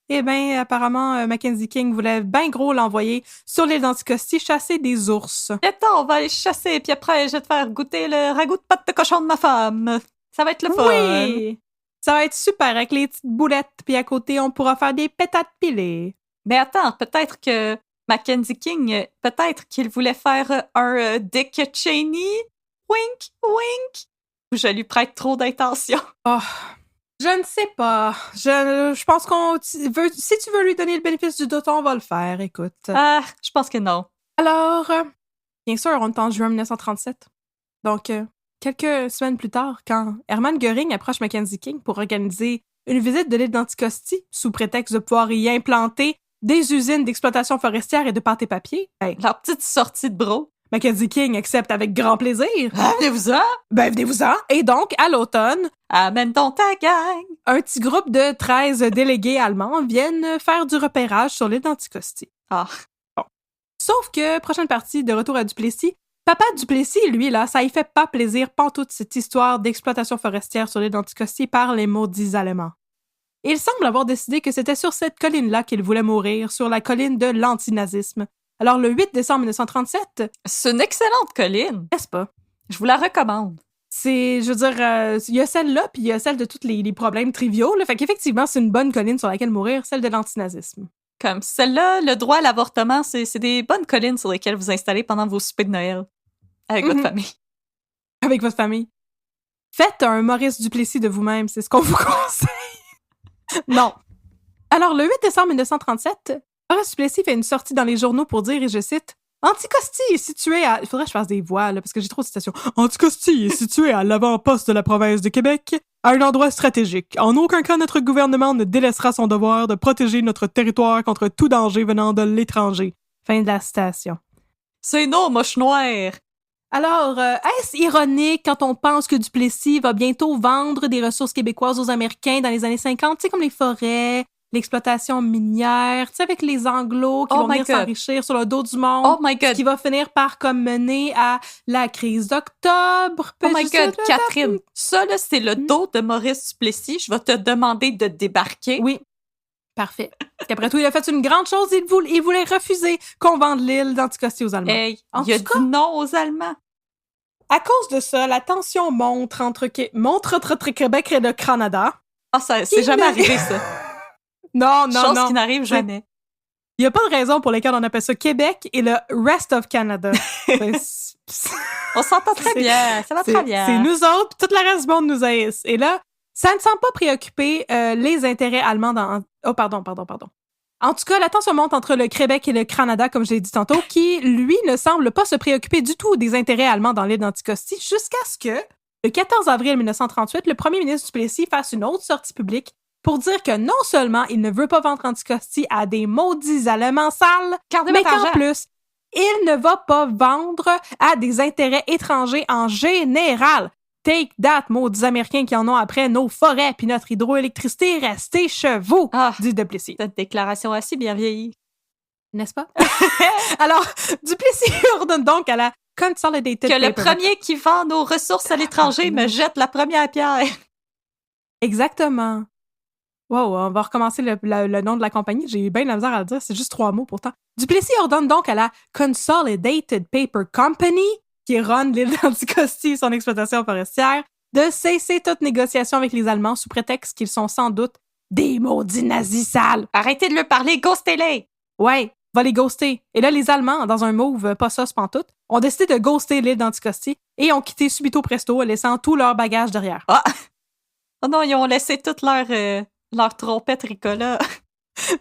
Eh bien, apparemment, Mackenzie King voulait bien gros l'envoyer sur l'île d'Anticosti chasser des ours. Attends, on va aller chasser, puis après, je vais te faire goûter le ragoût de pâte de cochon de ma femme. Ça va être le fun. Oui! Ça va être super avec les petites boulettes, puis à côté, on pourra faire des pétates pilées. Mais attends, peut-être que Mackenzie King, peut-être qu'il voulait faire un Dick Cheney. Wink, wink. Ou je lui prête trop d'intention. Oh, je ne sais pas. Je pense qu'on veut. Si tu veux lui donner le bénéfice du doute, on va le faire, écoute. Ah, je pense que non. Alors, bien sûr, on est en juin 1937. Donc, quelques semaines plus tard, quand Hermann Göring approche Mackenzie King pour organiser une visite de l'île d'Anticosti, sous prétexte de pouvoir y implanter des usines d'exploitation forestière et de pâte et papier, Leur petite sortie de bro. Mackenzie King accepte avec grand plaisir. Venez-vous-en. Ben, venez-vous-en. Et donc, à l'automne, Amène donc ta gang. un petit groupe de 13 délégués allemands viennent faire du repérage sur l'île d'Anticosti. Ah. Bon. Sauf que, prochaine partie, de retour à Duplessis, Papa Duplessis, lui, là, ça y fait pas plaisir pantoute cette histoire d'exploitation forestière sur l'île d'Anticosti par les maudits Allemands. Il semble avoir décidé que c'était sur cette colline-là qu'il voulait mourir, sur la colline de l'antinazisme. Alors, le 8 décembre 1937... C'est une excellente colline. N'est-ce pas? Je vous la recommande. C'est, je veux dire, il y a celle-là, puis il y a celle de tous les problèmes triviaux. Là. Fait qu'effectivement, c'est une bonne colline sur laquelle mourir, celle de l'antinazisme. Comme celle-là, le droit à l'avortement, c'est des bonnes collines sur lesquelles vous installez pendant vos soupers de Noël. Avec votre famille. Avec votre famille. Faites un Maurice Duplessis de vous-même, c'est ce qu'on vous conseille. Non. Alors, le 8 décembre 1937, Maurice Duplessis fait une sortie dans les journaux pour dire, et je cite, « Anticosti est situé à... » Il faudrait que je fasse des voix, là, parce que j'ai trop de citations. « Anticosti est situé à l'avant-poste de la province de Québec, à un endroit stratégique. En aucun cas, notre gouvernement ne délaissera son devoir de protéger notre territoire contre tout danger venant de l'étranger. » Fin de la citation. C'est non, moche noire. Alors, est-ce ironique quand on pense que Duplessis va bientôt vendre des ressources québécoises aux Américains dans les années 50, tu sais, comme les forêts, l'exploitation minière, tu sais, avec les Anglos qui vont venir s'enrichir sur le dos du monde, oh my God. Ce qui va finir par comme mener à la crise d'octobre. Oh my God, Catherine, ça, là, c'est le dos de Maurice Duplessis. Je vais te demander de débarquer. Oui. Parfait. Après tout, il a fait une grande chose, il voulait refuser qu'on vende l'île d'Anticosti aux Allemands. Hey, il a dit non aux Allemands. À cause de ça, la tension monte entre Québec et le Canada. Ah, ça, c'est jamais arrivé, ça. Non. Chose qui n'arrive jamais. Il n'y a pas de raison pour laquelle on appelle ça Québec et le Rest of Canada. On s'entend très bien, ça va très bien. C'est nous autres, puis tout le reste du monde nous haïsse. Et là, ça ne semble pas préoccuper les intérêts allemands dans... Oh, pardon. En tout cas, la tension monte entre le Québec et le Canada, comme je l'ai dit tantôt, qui, lui, ne semble pas se préoccuper du tout des intérêts allemands dans l'île d'Anticosti, jusqu'à ce que, le 14 avril 1938, le premier ministre Duplessis fasse une autre sortie publique pour dire que non seulement il ne veut pas vendre Anticosti à des maudits Allemands sales, mais qu'en plus, il ne va pas vendre à des intérêts étrangers en général. Take that, maudits Américains qui en ont après nos forêts puis notre hydroélectricité, restez chez vous, dit Duplessis. Cette déclaration a si bien vieilli. N'est-ce pas? Alors, Duplessis ordonne donc à la Consolidated que le premier qui vend nos ressources à l'étranger me jette la première pierre. Exactement. Wow, on va recommencer le nom de la compagnie. J'ai eu bien de la misère à le dire, c'est juste 3 mots pourtant. Duplessis ordonne donc à la Consolidated Paper Company, qui run l'île d'Anticosti et son exploitation forestière, de cesser toute négociation avec les Allemands sous prétexte qu'ils sont sans doute des maudits nazis sales. Arrêtez de leur parler, ghostez-les! Ouais, va les ghoster. Et là, les Allemands, dans un move pas sauce pantoute, ont décidé de ghoster l'île d'Anticosti et ont quitté subito presto, laissant tout leur bagage derrière. Ah! Oh non, ils ont laissé toute leur trompette Ricola.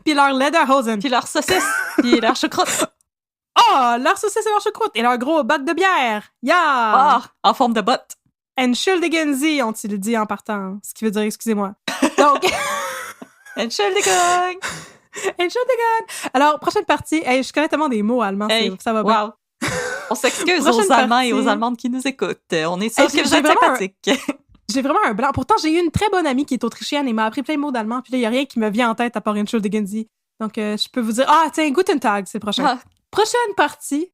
Puis leur lederhosen. Puis leur saucisse. Puis leur choucroute. Oh, leur saucisse et leur choucroute. Et leur gros bac de bière. Yeah! Ah, en forme de botte. Entschuldigen Sie, ont-ils dit en partant. Ce qui veut dire excusez-moi. Donc... Entschuldigung! Entschuldigung! Alors, prochaine partie. Hey, je connais tellement des mots allemands. Hey, ça va bien. Wow. On s'excuse aux Allemands et aux Allemandes qui nous écoutent. On est sûr que vous êtes sympathiques. J'ai vraiment un blanc. Pourtant, j'ai eu une très bonne amie qui est autrichienne et m'a appris plein de mots d'allemand. Puis là, il n'y a rien qui me vient en tête à part Entschuldigen Sie. Donc, je peux vous dire... Ah, tiens, Guten Tag, c'est le prochain. Prochaine partie.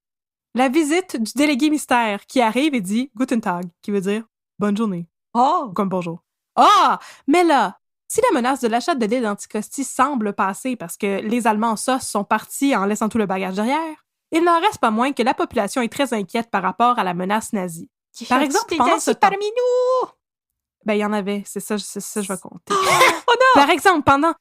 la visite du délégué mystère qui arrive et dit « Guten Tag », qui veut dire « bonne journée ». Oh! Comme bonjour. Ah! Mais là, si la menace de l'achat de l'île d'Anticosti semble passer parce que les Allemands en sauce sont partis en laissant tout le bagage derrière, il n'en reste pas moins que la population est très inquiète par rapport à la menace nazie. Par exemple, pendant ce temps... parmi nous! Ben, il y en avait, c'est ça, je vais compter. Oh non! Par exemple, pendant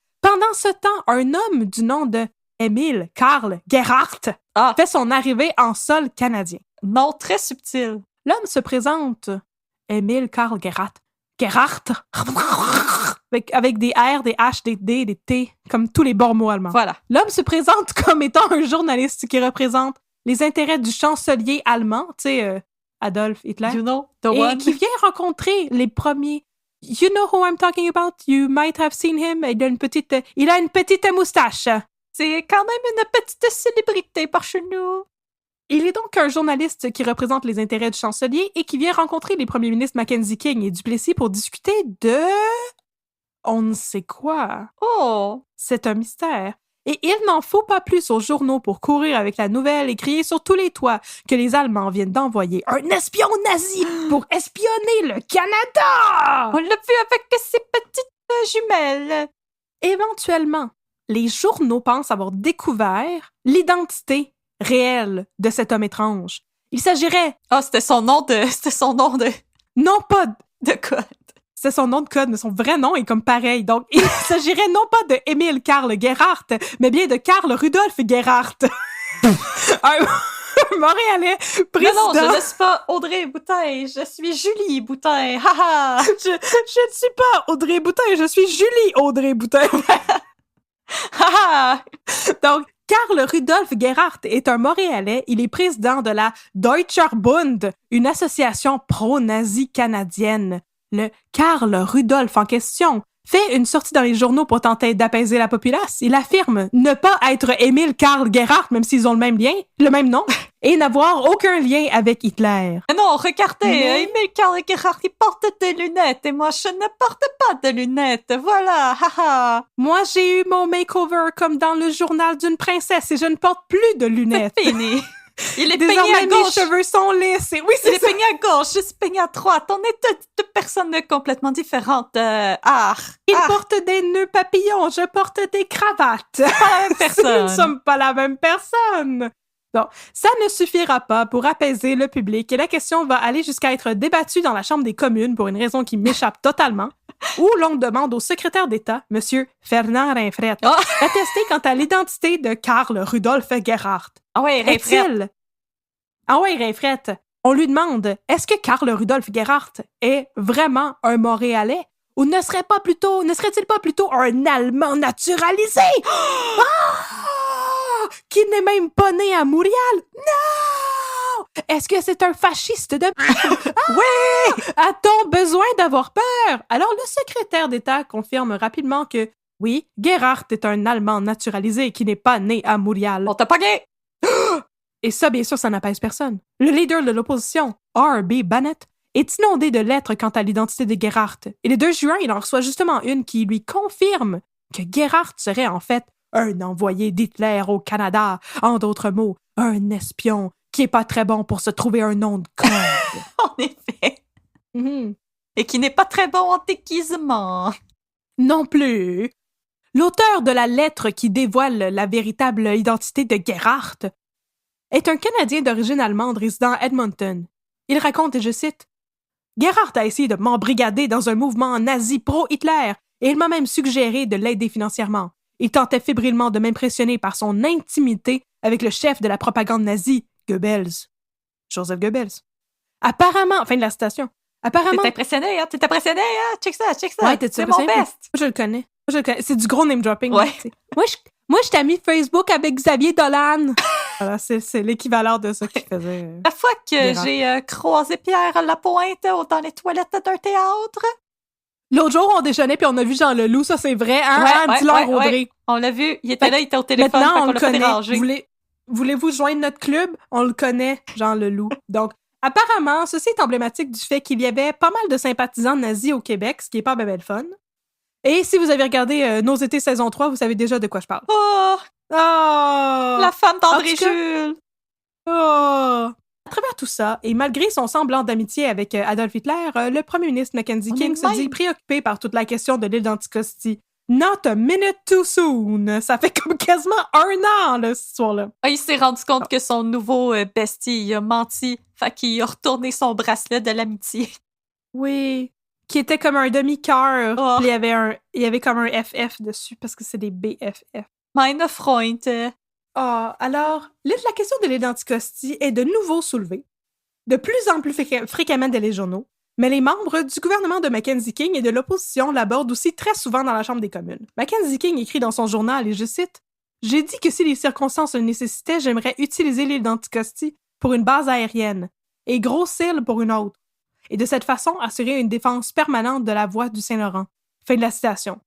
ce temps, un homme du nom de Emil Karl Gerhardt fait son arrivée en sol canadien. Non, très subtil. L'homme se présente, Emil Karl Gerhardt, avec des R, des H, des D, des T, comme tous les bons mots allemands. Voilà. L'homme se présente comme étant un journaliste qui représente les intérêts du chancelier allemand, tu sais, Adolf Hitler, You know, the et one. qui vient rencontrer les premiers. You know who I'm talking about? You might have seen him. Il a une petite moustache. C'est quand même une petite célébrité par chez nous. Il est donc un journaliste qui représente les intérêts du chancelier et qui vient rencontrer les premiers ministres Mackenzie King et Duplessis pour discuter de... on ne sait quoi. Oh! C'est un mystère. Et il n'en faut pas plus aux journaux pour courir avec la nouvelle et crier sur tous les toits que les Allemands viennent d'envoyer un espion nazi pour espionner le Canada! On l'a vu avec ses petites jumelles. Éventuellement, les journaux pensent avoir découvert l'identité réelle de cet homme étrange. Il s'agirait... Ah, c'était son nom de... Non pas... De code. C'est son nom de code, mais son vrai nom est comme pareil. Donc, il s'agirait non pas de Emil Karl Gerhardt, mais bien de Karl Rudolf Gerhardt. un Montréalais président. Non, je ne suis pas Audrey Boutin, je suis Julie Boutin. Haha. Je ne suis pas Audrey Boutin, je suis Julie Audrey Boutin. Haha. Donc, Karl Rudolf Gerhardt est un Montréalais. Il est président de la Deutscher Bund, une association pro-nazie canadienne. Le Karl Rudolf en question fait une sortie dans les journaux pour tenter d'apaiser la populace. Il affirme ne pas être Emil Karl Gerhardt, même s'ils ont le même nom, et n'avoir aucun lien avec Hitler. Mais non, regardez, Mais- Emil Karl Gerhardt, il porte des lunettes et moi, je ne porte pas de lunettes. Voilà, haha. Moi, j'ai eu mon makeover comme dans le journal d'une princesse et je ne porte plus de lunettes. C'est fini. Il est peigné Désormais, à mes gauche. cheveux sont lisses. Et oui, Il c'est est ça. peigné à gauche, je suis peigné à droite. On est deux personnes complètement différentes. Il porte des nœuds papillons, je porte des cravates. pas la même Nous ne personne. sommes pas la même personne. Bon, ça ne suffira pas pour apaiser le public et la question va aller jusqu'à être débattue dans la Chambre des communes pour une raison qui m'échappe totalement, où l'on demande au secrétaire d'État, M. Fernand Rinfret, Oh. d'attester quant à l'identité de Karl Rudolf Gerhardt. Ah ouais, Rinfret. Est-il... Ah ouais, Rinfret. On lui demande, est-ce que Karl Rudolf Gerhardt est vraiment un Montréalais? Ou ne serait-il pas plutôt un Allemand naturalisé? Ah! Qui n'est même pas né à Montréal? Non! Est-ce que c'est un fasciste de... Oui! A-t-on besoin d'avoir peur? Alors le secrétaire d'État confirme rapidement que, oui, Gerhardt est un Allemand naturalisé qui n'est pas né à Montréal. On t'a pas gay. Et ça, bien sûr, ça n'apaise personne. Le leader de l'opposition, R.B. Bennett, est inondé de lettres quant à l'identité de Gerhardt. Et le 2 juin, il en reçoit justement une qui lui confirme que Gerhardt serait en fait un envoyé d'Hitler au Canada. En d'autres mots, un espion qui est pas très bon pour se trouver un nom de code. En effet. Et qui n'est pas très bon en déguisement. Non plus. L'auteur de la lettre qui dévoile la véritable identité de Gerhardt est un Canadien d'origine allemande résidant à Edmonton. Il raconte, et je cite, « Gerhardt a essayé de m'embrigader dans un mouvement nazi pro-Hitler et il m'a même suggéré de l'aider financièrement. Il tentait fébrilement de m'impressionner par son intimité avec le chef de la propagande nazie, Goebbels. Joseph Goebbels. Apparemment... » Fin de la citation. Apparemment... T'es impressionné, hein? T'es impressionné, hein? Check ça. Ouais, t'es-tu C'est mon impressionné? best. Je le connais. C'est du gros name dropping. Ouais. Tu sais. Moi, je t'ai mis Facebook avec Xavier Dolan. Voilà, c'est l'équivalent de ça qu'il faisait. La fois que Gerhardt. j'ai croisé Pierre Lapointe dans les toilettes d'un théâtre, L'autre jour, on déjeunait puis on a vu Jean Leloup. Ça, c'est vrai, hein? Ouais, Dis-leur, ouais, Audrey. ouais. On l'a vu, il était là, il était au téléphone, Maintenant, fait on qu'on le l'a pas connaît. dérangé. Voulez-vous joindre notre club? On le connaît, Jean Leloup. Donc, apparemment, ceci est emblématique du fait qu'il y avait pas mal de sympathisants nazis au Québec, ce qui est pas bien le fun. Et si vous avez regardé Nos étés saison 3, vous savez déjà de quoi je parle. Oh, Oh! la femme d'André En tout cas- Jules. Oh! À travers tout ça, et malgré son semblant d'amitié avec Adolf Hitler, le premier ministre Mackenzie King se dit préoccupé par toute la question de l'île d'Anticosti. Not a minute too soon! Ça fait comme quasiment 1 an, là, cette histoire-là. Ah, il s'est rendu compte que son nouveau bestie, il a menti. Fait qu'il a retourné son bracelet de l'amitié. Oui. Qui était comme un demi-cœur. Oh. Il y avait comme un FF dessus, parce que c'est des BFF. Meine Freund. Alors, la question de l'île d'Anticosti est de nouveau soulevée, de plus en plus fréquemment dans les journaux, mais les membres du gouvernement de Mackenzie King et de l'opposition l'abordent aussi très souvent dans la Chambre des communes. Mackenzie King écrit dans son journal, et je cite, « J'ai dit que si les circonstances le nécessitaient, j'aimerais utiliser l'île d'Anticosti pour une base aérienne et Grosse-Île pour une autre, et de cette façon assurer une défense permanente de la voie du Saint-Laurent. » Fin de la citation.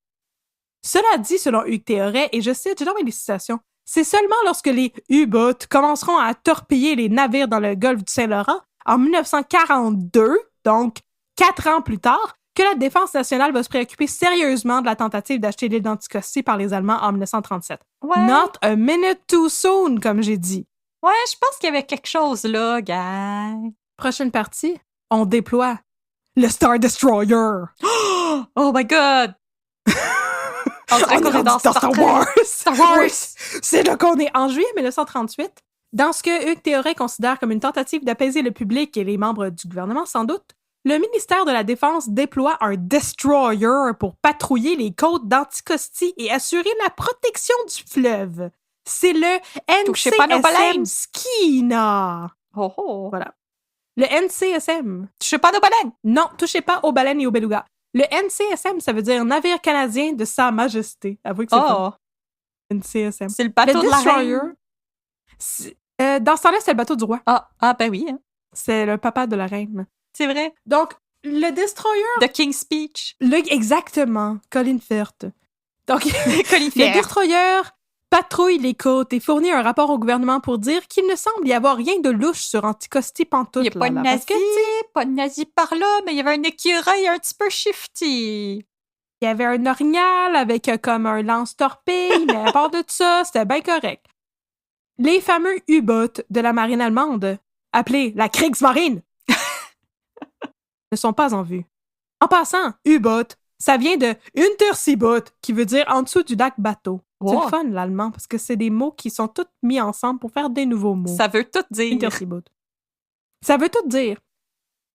Cela dit, selon Hugues Théoret, et je cite, j'ai envoyé des citations, c'est seulement lorsque les U-boats commenceront à torpiller les navires dans le golfe du Saint-Laurent en 1942, donc 4 ans plus tard, que la Défense nationale va se préoccuper sérieusement de la tentative d'acheter l'île d'Anticosti par les Allemands en 1937. Ouais. Not a minute too soon, comme j'ai dit. Ouais, je pense qu'il y avait quelque chose là, gars. Prochaine partie, on déploie le Star Destroyer. Oh my God! On dirait qu'on est dans Star Wars! Star Wars! Oui, c'est là qu'on est en juillet 1938. Dans ce que Hugues Théoret considère comme une tentative d'apaiser le public et les membres du gouvernement, sans doute, le ministère de la Défense déploie un destroyer pour patrouiller les côtes d'Anticosti et assurer la protection du fleuve. C'est le Touchez pas nos baleines. NCSM Skeena. Oh oh! Voilà. Le NCSM. Touchez pas nos baleines! Non, touchez pas aux baleines et aux belugas. Le NCSM, ça veut dire Navire canadien de Sa Majesté. Avouez que c'est fun. NCSM. C'est le bateau Le de la destroyer. reine. Dans ce temps-là, c'est le bateau du roi. Ah ben oui, hein. C'est le papa de la reine. C'est vrai. Donc, le destroyer... The King's Speech. Exactement. Colin Firth. Donc, Colin le Firth. destroyer patrouille les côtes et fournit un rapport au gouvernement pour dire qu'il ne semble y avoir rien de louche sur Anticosti pantoute. Il n'y a pas de nazi, pas de nazi par là, mais il y avait un écureuil un petit peu shifty. Il y avait un orignal avec comme un lance-torpille, mais à part de ça, c'était bien correct. Les fameux U-boats de la marine allemande, appelés la Kriegsmarine, ne sont pas en vue. En passant, U-boat, ça vient de Unterseeboot, qui veut dire en dessous du lac bateau. C'est le fun, l'allemand, parce que c'est des mots qui sont tous mis ensemble pour faire des nouveaux mots. Ça veut tout dire. Unterseeboot. Ça veut tout dire.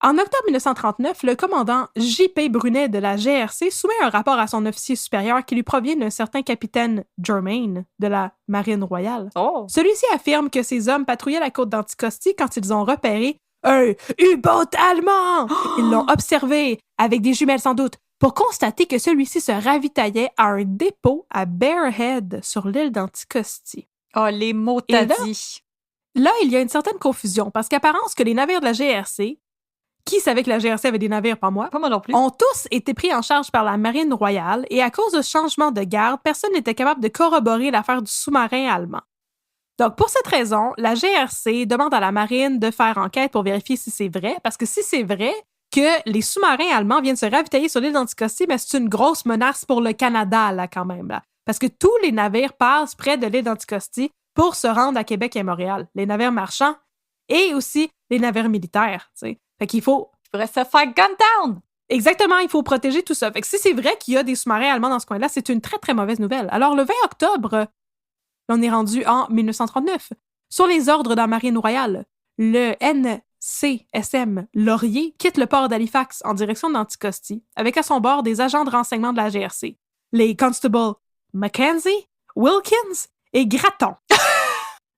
En octobre 1939, le commandant J.P. Brunet de la GRC soumet un rapport à son officier supérieur qui lui provient d'un certain capitaine Germain de la Marine royale. Oh. Celui-ci affirme que ses hommes patrouillaient la côte d'Anticosti quand ils ont repéré un U-boat allemand. Ils l'ont observé, avec des jumelles sans doute, pour constater que celui-ci se ravitaillait à un dépôt à Bear Head sur l'île d'Anticosti. Oh, les mots t'as dit. Là, il y a une certaine confusion, parce qu'apparence que les navires de la GRC, qui savait que la GRC avait des navires, pas moi, non plus, ont tous été pris en charge par la Marine royale, et à cause de ce changement de garde, personne n'était capable de corroborer l'affaire du sous-marin allemand. Donc, pour cette raison, la GRC demande à la Marine de faire enquête pour vérifier si c'est vrai, parce que si c'est vrai que les sous-marins allemands viennent se ravitailler sur l'île d'Anticosti, mais c'est une grosse menace pour le Canada, là, quand même, là. Parce que tous les navires passent près de l'île d'Anticosti pour se rendre à Québec et Montréal. Les navires marchands et aussi les navires militaires, tu sais. Fait qu'il faut... Il faudrait se faire gun down! Exactement, il faut protéger tout ça. Fait que si c'est vrai qu'il y a des sous-marins allemands dans ce coin-là, c'est une très, très mauvaise nouvelle. Alors, le 20 octobre, on est rendu en 1939. Sur les ordres de la Marine royale, le NCSM Laurier quitte le port d'Halifax en direction d'Anticosti, avec à son bord des agents de renseignement de la GRC, les constables Mackenzie, Wilkins et Gratton.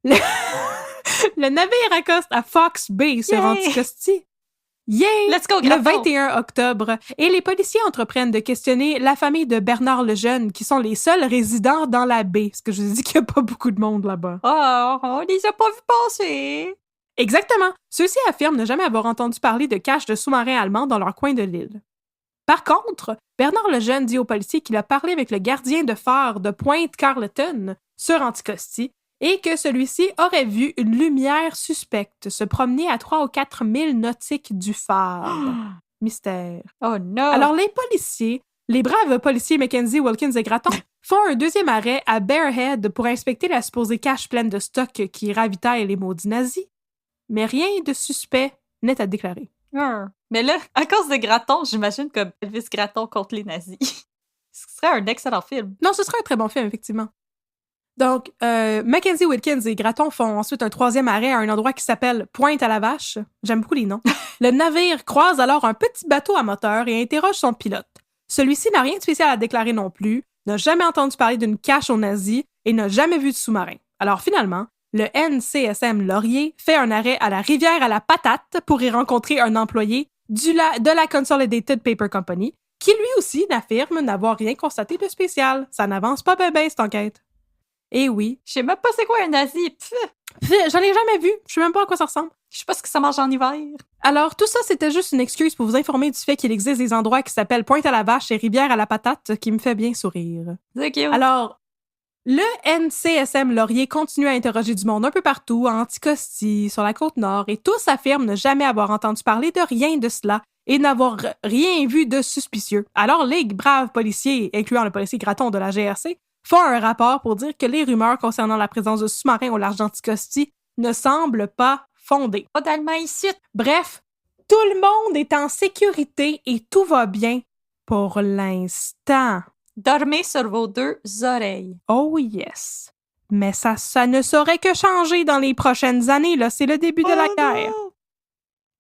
Le navire accoste à Fox Bay sur Anticosti. Yay! Let's go, Le Gratton! 21 octobre, et les policiers entreprennent de questionner la famille de Bernard Lejeune, qui sont les seuls résidents dans la baie, parce que je vous ai dit qu'il n'y a pas beaucoup de monde là-bas. Oh, on les a pas vus passer! Exactement. Ceux-ci affirment ne jamais avoir entendu parler de caches de sous-marins allemands dans leur coin de l'île. Par contre, Bernard Lejeune dit aux policiers qu'il a parlé avec le gardien de phare de Pointe-Carleton sur Anticosti et que celui-ci aurait vu une lumière suspecte se promener à 3 ou 4 milles nautiques du phare. Mystère. Oh non! Alors les policiers, les braves policiers Mackenzie, Wilkins et Gratton, font un deuxième arrêt à Bear Head pour inspecter la supposée cache pleine de stock qui ravitaille les maudits nazis. mais rien de suspect n'est à déclarer. Mais là, à cause de Gratton, j'imagine comme Elvis Gratton contre les nazis. Ce serait un excellent film. Non, ce serait un très bon film, effectivement. Donc, Mackenzie Wilkins et Gratton font ensuite un troisième arrêt à un endroit qui s'appelle Pointe-à-la-Vache. J'aime beaucoup les noms. Le navire croise alors un petit bateau à moteur et interroge son pilote. Celui-ci n'a rien de spécial à déclarer non plus, n'a jamais entendu parler d'une cache aux nazis et n'a jamais vu de sous-marin. Alors finalement, le NCSM Laurier fait un arrêt à la rivière à la patate pour y rencontrer un employé de la Consolidated Paper Company qui lui aussi n'affirme n'avoir rien constaté de spécial. Ça n'avance pas bien cette enquête. Et oui. Je sais même pas c'est quoi un nazi. J'en ai jamais vu. Je sais même pas à quoi ça ressemble. Je sais pas ce que ça mange en hiver. Alors, tout ça, c'était juste une excuse pour vous informer du fait qu'il existe des endroits qui s'appellent Pointe-à-la-Vache et Rivière-à-la-Patate qui me fait bien sourire. C'est cute. Alors, le NCSM Laurier continue à interroger du monde un peu partout, à Anticosti, sur la Côte-Nord, et tous affirment ne jamais avoir entendu parler de rien de cela et n'avoir rien vu de suspicieux. Alors, les braves policiers, incluant le policier Gratton de la GRC, font un rapport pour dire que les rumeurs concernant la présence de sous-marins au large d'Anticosti ne semblent pas fondées. Totalement ici. Bref, tout le monde est en sécurité et tout va bien pour l'instant. Dormez sur vos deux oreilles. Oh yes. Mais ça ne saurait que changer dans les prochaines années, là. C'est le début de la guerre. Non!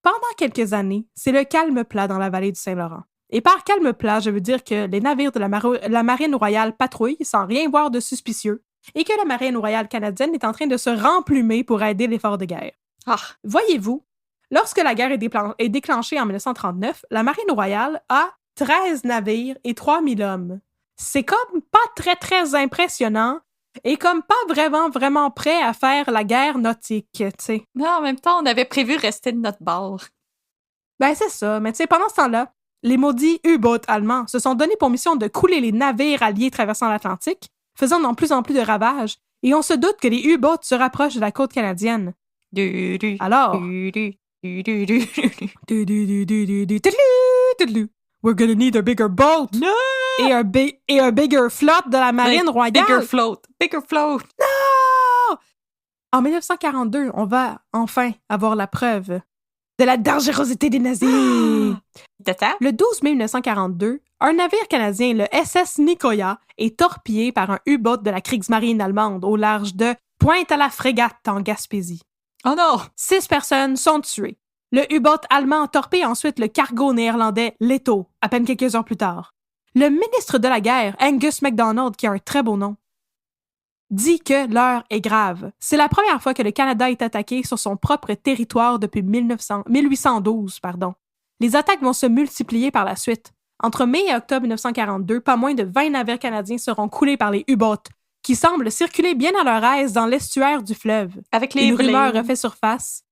Pendant quelques années, c'est le calme plat dans la vallée du Saint-Laurent. Et par calme plat, je veux dire que les navires de la Marine royale patrouillent sans rien voir de suspicieux et que la Marine royale canadienne est en train de se remplumer pour aider l'effort de guerre. Ah. Voyez-vous, lorsque la guerre est déclenchée en 1939, la Marine royale a 13 navires et 3000 hommes. C'est comme pas très, très impressionnant et comme pas vraiment prêt à faire la guerre nautique, tu sais. Mais en même temps, on avait prévu rester de notre bord. Ben, c'est ça. Mais tu sais, pendant ce temps-là, les maudits U-boats allemands se sont donnés pour mission de couler les navires alliés traversant l'Atlantique, faisant de plus en plus de ravages, et on se doute que les U-boats se rapprochent de la côte canadienne. Alors... We're gonna need a bigger boat! No! Et un bigger float de la Marine royale! Bigger float! Bigger float! Non! En 1942, on va enfin avoir la preuve de la dangerosité des nazis! Le 12 mai 1942, un navire canadien, le SS Nicoya, est torpillé par un U-boat de la Kriegsmarine allemande au large de Pointe-à-la-Frégate en Gaspésie. Oh non! 6 personnes sont tuées. Le U-boat allemand torpille ensuite le cargo néerlandais Leto, à peine quelques heures plus tard. Le ministre de la guerre, Angus MacDonald, qui a un très beau nom, dit que l'heure est grave. C'est la première fois que le Canada est attaqué sur son propre territoire depuis 1812. Les attaques vont se multiplier par la suite. Entre mai et octobre 1942, pas moins de 20 navires canadiens seront coulés par les U-boats, qui semblent circuler bien à leur aise dans l'estuaire du fleuve. Avec les Une rumeur baleines. refait surface.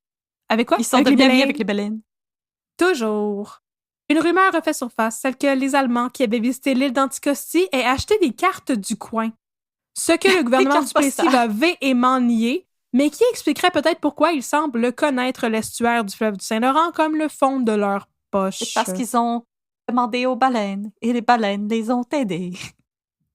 Avec quoi? Ils sont Avec les devenus amis baleines? avec les baleines. Toujours. Une rumeur refait surface, celle que les Allemands qui avaient visité l'île d'Anticosti aient acheté des cartes du coin. Ce que le gouvernement du Plessis va véhément nier, mais qui expliquerait peut-être pourquoi ils semblent connaître l'estuaire du fleuve du Saint-Laurent comme le fond de leur poche. C'est parce qu'ils ont demandé aux baleines et les baleines les ont aidés.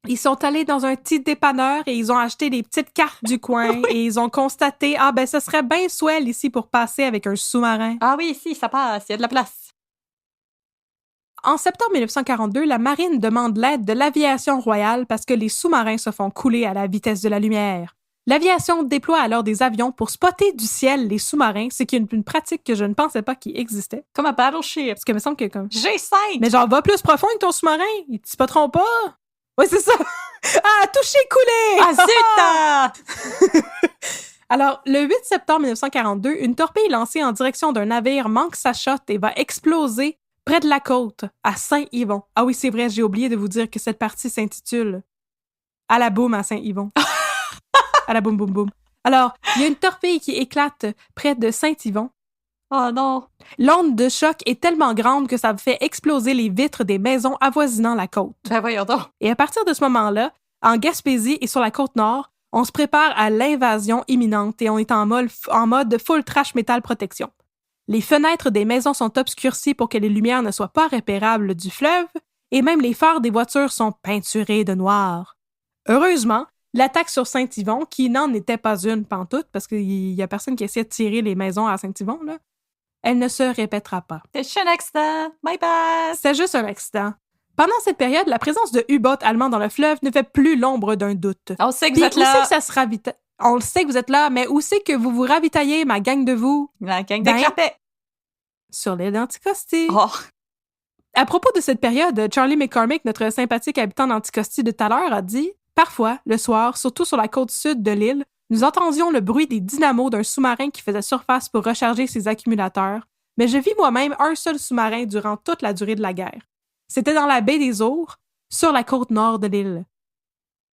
Ils sont allés dans un petit dépanneur et ils ont acheté des petites cartes du coin et ils ont constaté « Ah ben, ce serait bien swell ici pour passer avec un sous-marin. » Ah oui, ici, ça passe, il y a de la place. En septembre 1942, la marine demande l'aide de l'aviation royale parce que les sous-marins se font couler à la vitesse de la lumière. L'aviation déploie alors des avions pour spotter du ciel les sous-marins, ce qui est une pratique que je ne pensais pas qu'il existait. Comme un battleship. Parce que il me semble que comme... G5! Mais genre, va plus profond avec ton sous-marin, ils te spotteront pas. Oui, c'est ça. Ah, touché, coulé! Ah, zut! Alors, le 8 septembre 1942, une torpille est lancée en direction d'un navire manque sa shot et va exploser près de la côte, à Saint-Yvon. Ah oui, c'est vrai, j'ai oublié de vous dire que cette partie s'intitule « À la boum à Saint-Yvon ». À la boum, boum, boum. Alors, il y a une torpille qui éclate près de Saint-Yvon. Oh non! L'onde de choc est tellement grande que ça fait exploser les vitres des maisons avoisinant la côte. Ben voyons donc. Et à partir de ce moment-là, en Gaspésie et sur la côte nord, on se prépare à l'invasion imminente et on est en mode full trash metal protection. Les fenêtres des maisons sont obscurcies pour que les lumières ne soient pas repérables du fleuve et même les phares des voitures sont peinturés de noir. Heureusement, L'attaque sur Saint-Yvon, qui n'en était pas une pantoute, parce qu'il y a personne qui essaie de tirer les maisons à Saint-Yvon, là, elle ne se répétera pas. C'est juste un accident. My bad. C'est juste un accident. Pendant cette période, la présence de U-boats allemands dans le fleuve ne fait plus l'ombre d'un doute. On sait que Puis vous êtes où c'est là. que ça se ravitaille? On le sait que vous êtes là, mais où c'est que vous vous ravitaillez, ma gang de vous? La gang de Ben, crapets. Sur l'île d'Anticosti. Oh. À propos de cette période, Charlie McCormick, notre sympathique habitant d'Anticosti de tout à l'heure, a dit « Parfois, le soir, surtout sur la côte sud de l'île, nous entendions le bruit des dynamos d'un sous-marin qui faisait surface pour recharger ses accumulateurs, mais je vis moi-même un seul sous-marin durant toute la durée de la guerre. C'était dans la baie des Ours, sur la côte nord de l'île. »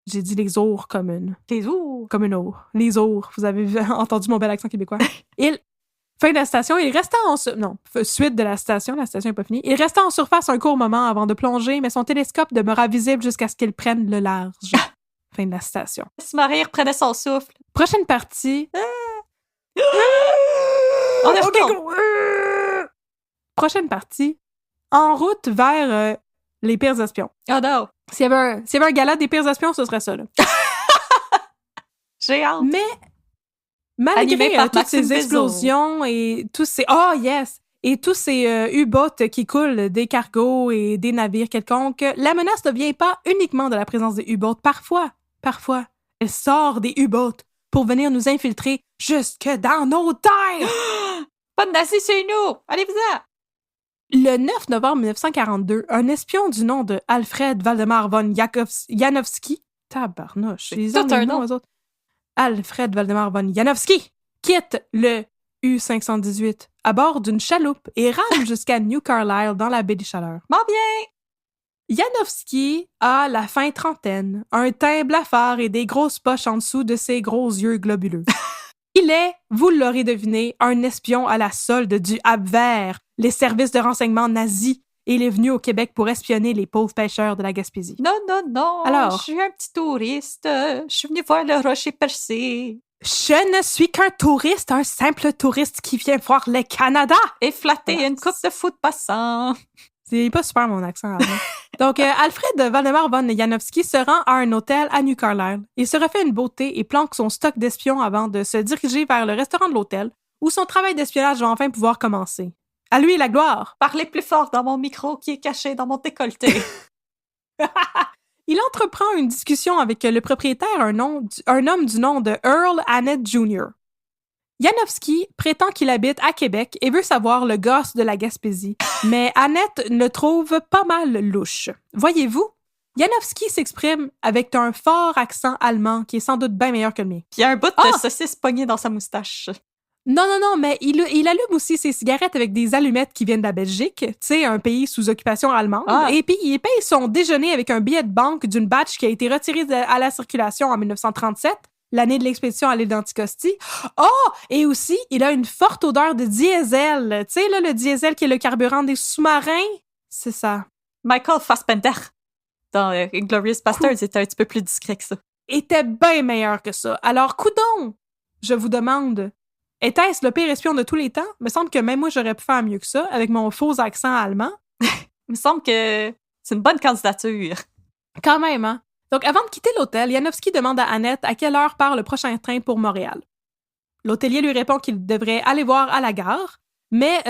J'ai dit les ours comme une. Les ours. Comme une ours. Les ours. Vous avez entendu mon bel accent québécois. Fin de la station, il restait suite de la station n'est pas finie. Il restait en surface un court moment avant de plonger, mais son télescope demeura visible jusqu'à ce qu'il prenne le large. Fin de la station. Le sous-marin reprenait son souffle. Prochaine partie. On est retourné. go! Prochaine partie. En route vers les pires espions. Oh non. S'il y avait un gala des pires espions, ce serait ça, là. J'ai hâte. Mais Animé malgré par toutes Maxime ces explosions et tous ces... Oh, yes! Et tous ces U-boats qui coulent des cargos et des navires quelconques, la menace ne vient pas uniquement de la présence des U-boats. Parfois, elle sort des U-boats pour venir nous infiltrer jusque dans nos terres! Pas de nazis chez nous! Allez-vous-en! Le 9 novembre 1942, un espion du nom de Alfred Waldemar von Janowski, tabarnouche, ils ont tout un des noms, nom. eux autres. Alfred Waldemar von Janowski quitte le U-518 à bord d'une chaloupe et rame jusqu'à New Carlisle dans la baie des Chaleurs. M'en bien! Janowski a la fin trentaine, un teint blafard et des grosses poches en dessous de ses gros yeux globuleux. Il est, vous l'aurez deviné, un espion à la solde du Abwehr, les services de renseignement nazis, et il est venu au Québec pour espionner les pauvres pêcheurs de la Gaspésie. Non. Alors? Je suis un petit touriste. Je suis venu voir le rocher percé. Je ne suis qu'un touriste, un simple touriste qui vient voir le Canada. Et flatter Voilà. une coupe de foot passant. C'est pas super mon accent. Avant. Donc, Alfred Waldemar von Janowski se rend à un hôtel à New Carlisle. Il se refait une beauté et planque son stock d'espions avant de se diriger vers le restaurant de l'hôtel, où son travail d'espionnage va enfin pouvoir commencer. À lui la gloire! Parlez plus fort dans mon micro qui est caché dans mon décolleté. Il entreprend une discussion avec le propriétaire, un homme du nom de Earl Annett Jr. Janowski prétend qu'il habite à Québec et veut savoir le gosse de la Gaspésie, mais Annett le trouve pas mal louche. Voyez-vous, Janowski s'exprime avec un fort accent allemand qui est sans doute bien meilleur que le mien. Puis il y a un bout de Ah! saucisse pogné dans sa moustache. Non, mais il allume aussi ses cigarettes avec des allumettes qui viennent de la Belgique, tu sais, un pays sous occupation allemande. Ah. Et puis, il paye son déjeuner avec un billet de banque d'une batch qui a été retirée à la circulation en 1937, l'année de l'expédition à l'île d'Anticosti. Oh! Et aussi, il a une forte odeur de diesel. Tu sais, là, le diesel qui est le carburant des sous-marins. C'est ça. Michael Fassbender, dans Inglourious Basterds, était un petit peu plus discret que ça. Était bien meilleur que ça. Alors, coudon! Je vous demande... Était-ce le pire espion de tous les temps? Il me semble que même moi, j'aurais pu faire mieux que ça, avec mon faux accent allemand. Il me semble que c'est une bonne candidature. Quand même, hein? Donc, avant de quitter l'hôtel, Janowski demande à Annette à quelle heure part le prochain train pour Montréal. L'hôtelier lui répond qu'il devrait aller voir à la gare, mais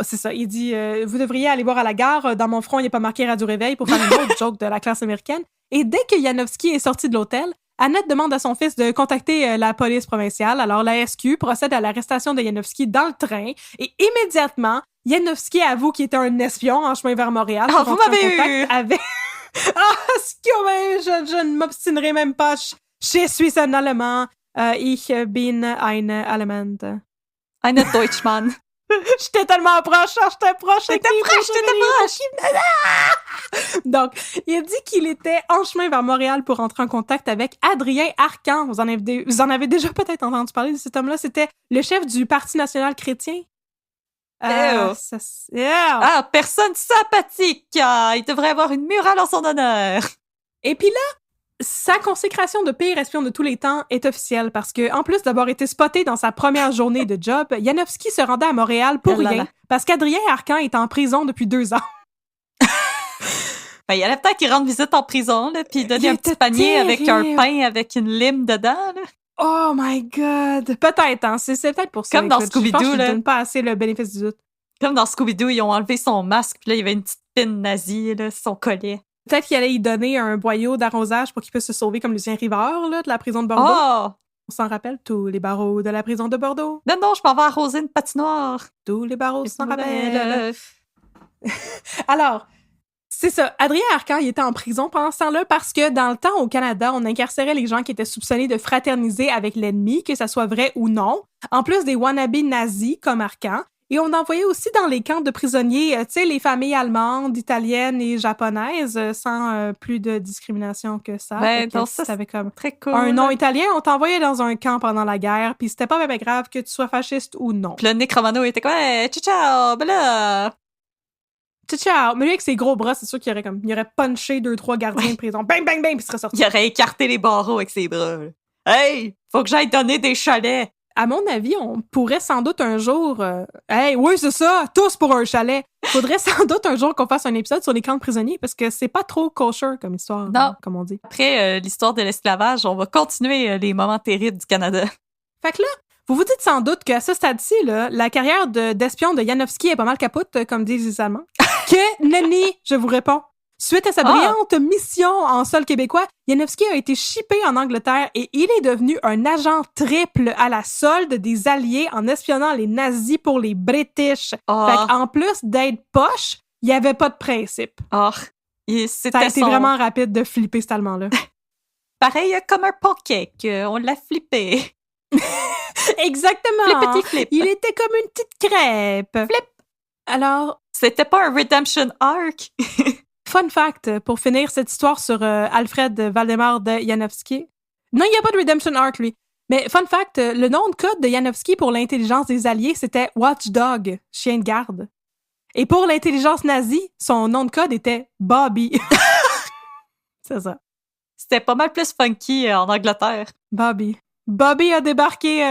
c'est ça, il dit « Vous devriez aller voir à la gare, dans mon front, il n'est pas marqué Radio Réveil pour faire une autre joke de la classe américaine. » Et dès que Janowski est sorti de l'hôtel, Annette demande à son fils de contacter la police provinciale. Alors, la SQ procède à l'arrestation de Janowski dans le train et immédiatement, Janowski avoue qu'il était un espion en chemin vers Montréal. Ah, vous m'avez eu! Avec... je ne m'obstinerai même pas. Je suis un Allemand. Ich bin ein Allemand. Ein Deutschmann. J'étais tellement proche, j'étais proche. T'étais proche. Donc, il a dit qu'il était en chemin vers Montréal pour entrer en contact avec Adrien Arcan. Vous en avez déjà peut-être entendu parler de cet homme-là. C'était le chef du Parti national chrétien. Ah, personne sympathique! Il devrait avoir une murale en son honneur. Et puis là, sa consécration de pire espion de tous les temps est officielle parce que, en plus d'avoir été spoté dans sa première journée de job, Janowski se rendait à Montréal pour rien parce qu'Adrien Arcan est en prison depuis 2 ans. Ben, il y a peut-être qu'il rende visite en prison, là, puis il donne Il un petit était panier avec un terrible. pain avec une lime dedans, là. Oh my God! Peut-être, hein. C'est peut-être pour ça. Comme dans écoute. Je pense Scooby-Doo, que je là. donne pas assez le bénéfice du doute. Comme dans Scooby-Doo, ils ont enlevé son masque, puis là, il y avait une petite pin nazie, là, son collet. Peut-être qu'il allait y donner un boyau d'arrosage pour qu'il puisse se sauver comme Lucien Rivard, là, de la prison de Bordeaux. Oh! On s'en rappelle, tous les barreaux de la prison de Bordeaux. Non, je m'en vais arroser une patinoire. Tous les barreaux s'en rappellent. rappelle. Alors, c'est ça. Adrien Arcand, il était en prison pendant ce temps-là parce que dans le temps, au Canada, on incarcérait les gens qui étaient soupçonnés de fraterniser avec l'ennemi, que ça soit vrai ou non, en plus des wannabes nazis comme Arcand. Et on envoyait aussi dans les camps de prisonniers, tu sais, les familles allemandes, italiennes et japonaises, sans plus de discrimination que ça. Ben, Fait que donc si ça, t'avais comme Très cool. un nom italien, on t'envoyait dans un camp pendant la guerre, puis c'était pas même grave que tu sois fasciste ou non. Puis le Nick Romano était comme, hey, ciao, ben là. Ciao! Mais lui, avec ses gros bras, c'est sûr qu'il aurait punché 2-3 gardiens de prison. Bang, bang, bang, puis il serait sorti. Il aurait écarté les barreaux avec ses bras. là. Hey, faut que j'aille donner des chalets. À mon avis, on pourrait sans doute un jour... Hey, oui, c'est ça! Tous pour un chalet! Faudrait sans doute un jour qu'on fasse un épisode sur les camps de prisonniers, parce que c'est pas trop kosher comme histoire, Non. comme on dit. Après l'histoire de l'esclavage, on va continuer les moments terribles du Canada. Fait que là, vous vous dites sans doute qu'à ce stade-ci, là, la carrière d'espion de Janowski est pas mal capote, comme disent les Allemands. Que nenni, je vous réponds. Suite à sa brillante mission en sol québécois, Janowski a été shippé en Angleterre et il est devenu un agent triple à la solde des Alliés en espionnant les nazis pour les British. Oh. Fait qu'en plus d'être poche, il y avait pas de principe. Oh, Ça a été vraiment rapide de flipper cet Allemand-là. Pareil comme un pancake, on l'a flippé. Exactement! Flippity flip. Il était comme une petite crêpe. Flip. Alors, C'était pas un redemption arc. fun fact, pour finir cette histoire sur Alfred Valdemar de Janowski. Non, il n'y a pas de Redemption Arc, lui. Mais fun fact, le nom de code de Janowski pour l'intelligence des Alliés, c'était Watchdog, chien de garde. Et pour l'intelligence nazie, son nom de code était Bobby. C'est ça. C'était pas mal plus funky en Angleterre. Bobby. Bobby a débarqué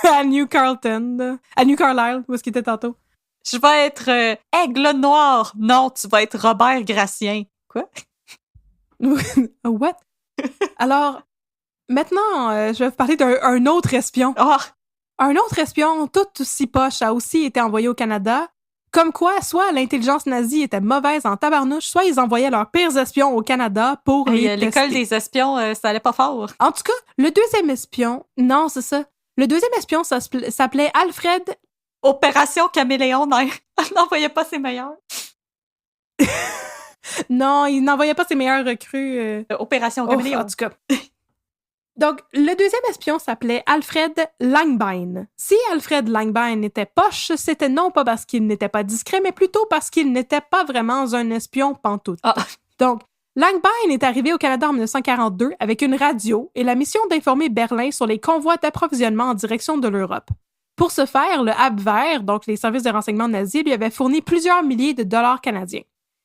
à New Carlton. À New Carlisle, où est-ce qu'il était tantôt. Je vais être Aigle Noir. Non, tu vas être Robert Gracien. Quoi? What? Alors, maintenant, je vais vous parler d'un autre espion. Oh, Un autre espion, tout aussi poche, a aussi été envoyé au Canada. Comme quoi, soit l'intelligence nazie était mauvaise en tabarnouche, soit ils envoyaient leurs pires espions au Canada pour les l'école tester. des espions, ça allait pas fort. En tout cas, le deuxième espion... Non, c'est ça. Le deuxième espion, ça s'appelait Alfred... Opération Caméléon, non, elle n'envoyait pas ses meilleurs. Non, il n'envoyait pas ses meilleurs recrues. Opération Ouf, Caméléon. en tout cas. Donc, le deuxième espion s'appelait Alfred Langbein. Si Alfred Langbein était poche, c'était non pas parce qu'il n'était pas discret, mais plutôt parce qu'il n'était pas vraiment un espion pantoute. Ah. Donc, Langbein est arrivé au Canada en 1942 avec une radio et la mission d'informer Berlin sur les convois d'approvisionnement en direction de l'Europe. Pour ce faire, le Abwehr, donc les services de renseignement nazis, lui avait fourni plusieurs milliers de dollars canadiens.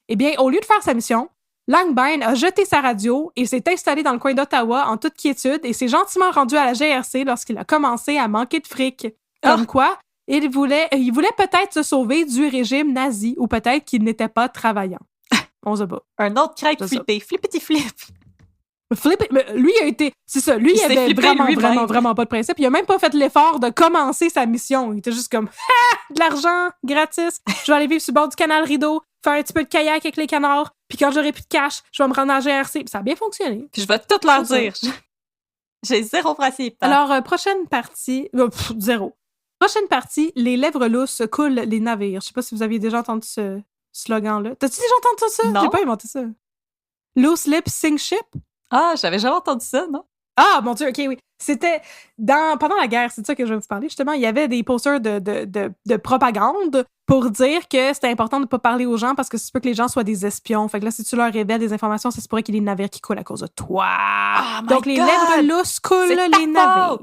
Eh bien, au lieu de faire sa mission, Langbein a jeté sa radio et s'est installé dans le coin d'Ottawa en toute quiétude et s'est gentiment rendu à la GRC lorsqu'il a commencé à manquer de fric. Comme quoi, il voulait peut-être se sauver du régime nazi ou peut-être qu'il n'était pas travaillant. On se bat. Un autre crack C'est flippé. Flippity flip. Mais lui a été... C'est ça, lui, Il il s'est avait flippé lui-même. vraiment pas de principe. Il a même pas fait l'effort de commencer sa mission. Il était juste comme « Ha! De l'argent, gratis. Je vais aller vivre sur le bord du canal Rideau, faire un petit peu de kayak avec les canards, puis quand j'aurai plus de cash, je vais me rendre à la GRC. » Puis ça a bien fonctionné. Puis je vais tout leur C'est dire. J'ai zéro principe. Alors, prochaine partie... zéro. Prochaine partie, les lèvres lousses coulent les navires. Je sais pas si vous aviez déjà entendu ce slogan-là. T'as-tu déjà entendu ça? Non. J'ai pas inventé ça. Loose lips sink ship? Ah, j'avais jamais entendu ça, non? Ah, mon Dieu, OK, oui. C'était pendant la guerre, c'est de ça que je vais vous parler. Justement, il y avait des posters de propagande pour dire que c'était important de ne pas parler aux gens parce que c'est peut que les gens soient des espions. Fait que là, si tu leur révèles des informations, ça se pourrait qu'il y ait des navires qui coulent à cause de toi. my Donc, les God! lèvres lousses coulent C'est ta les navires. faute!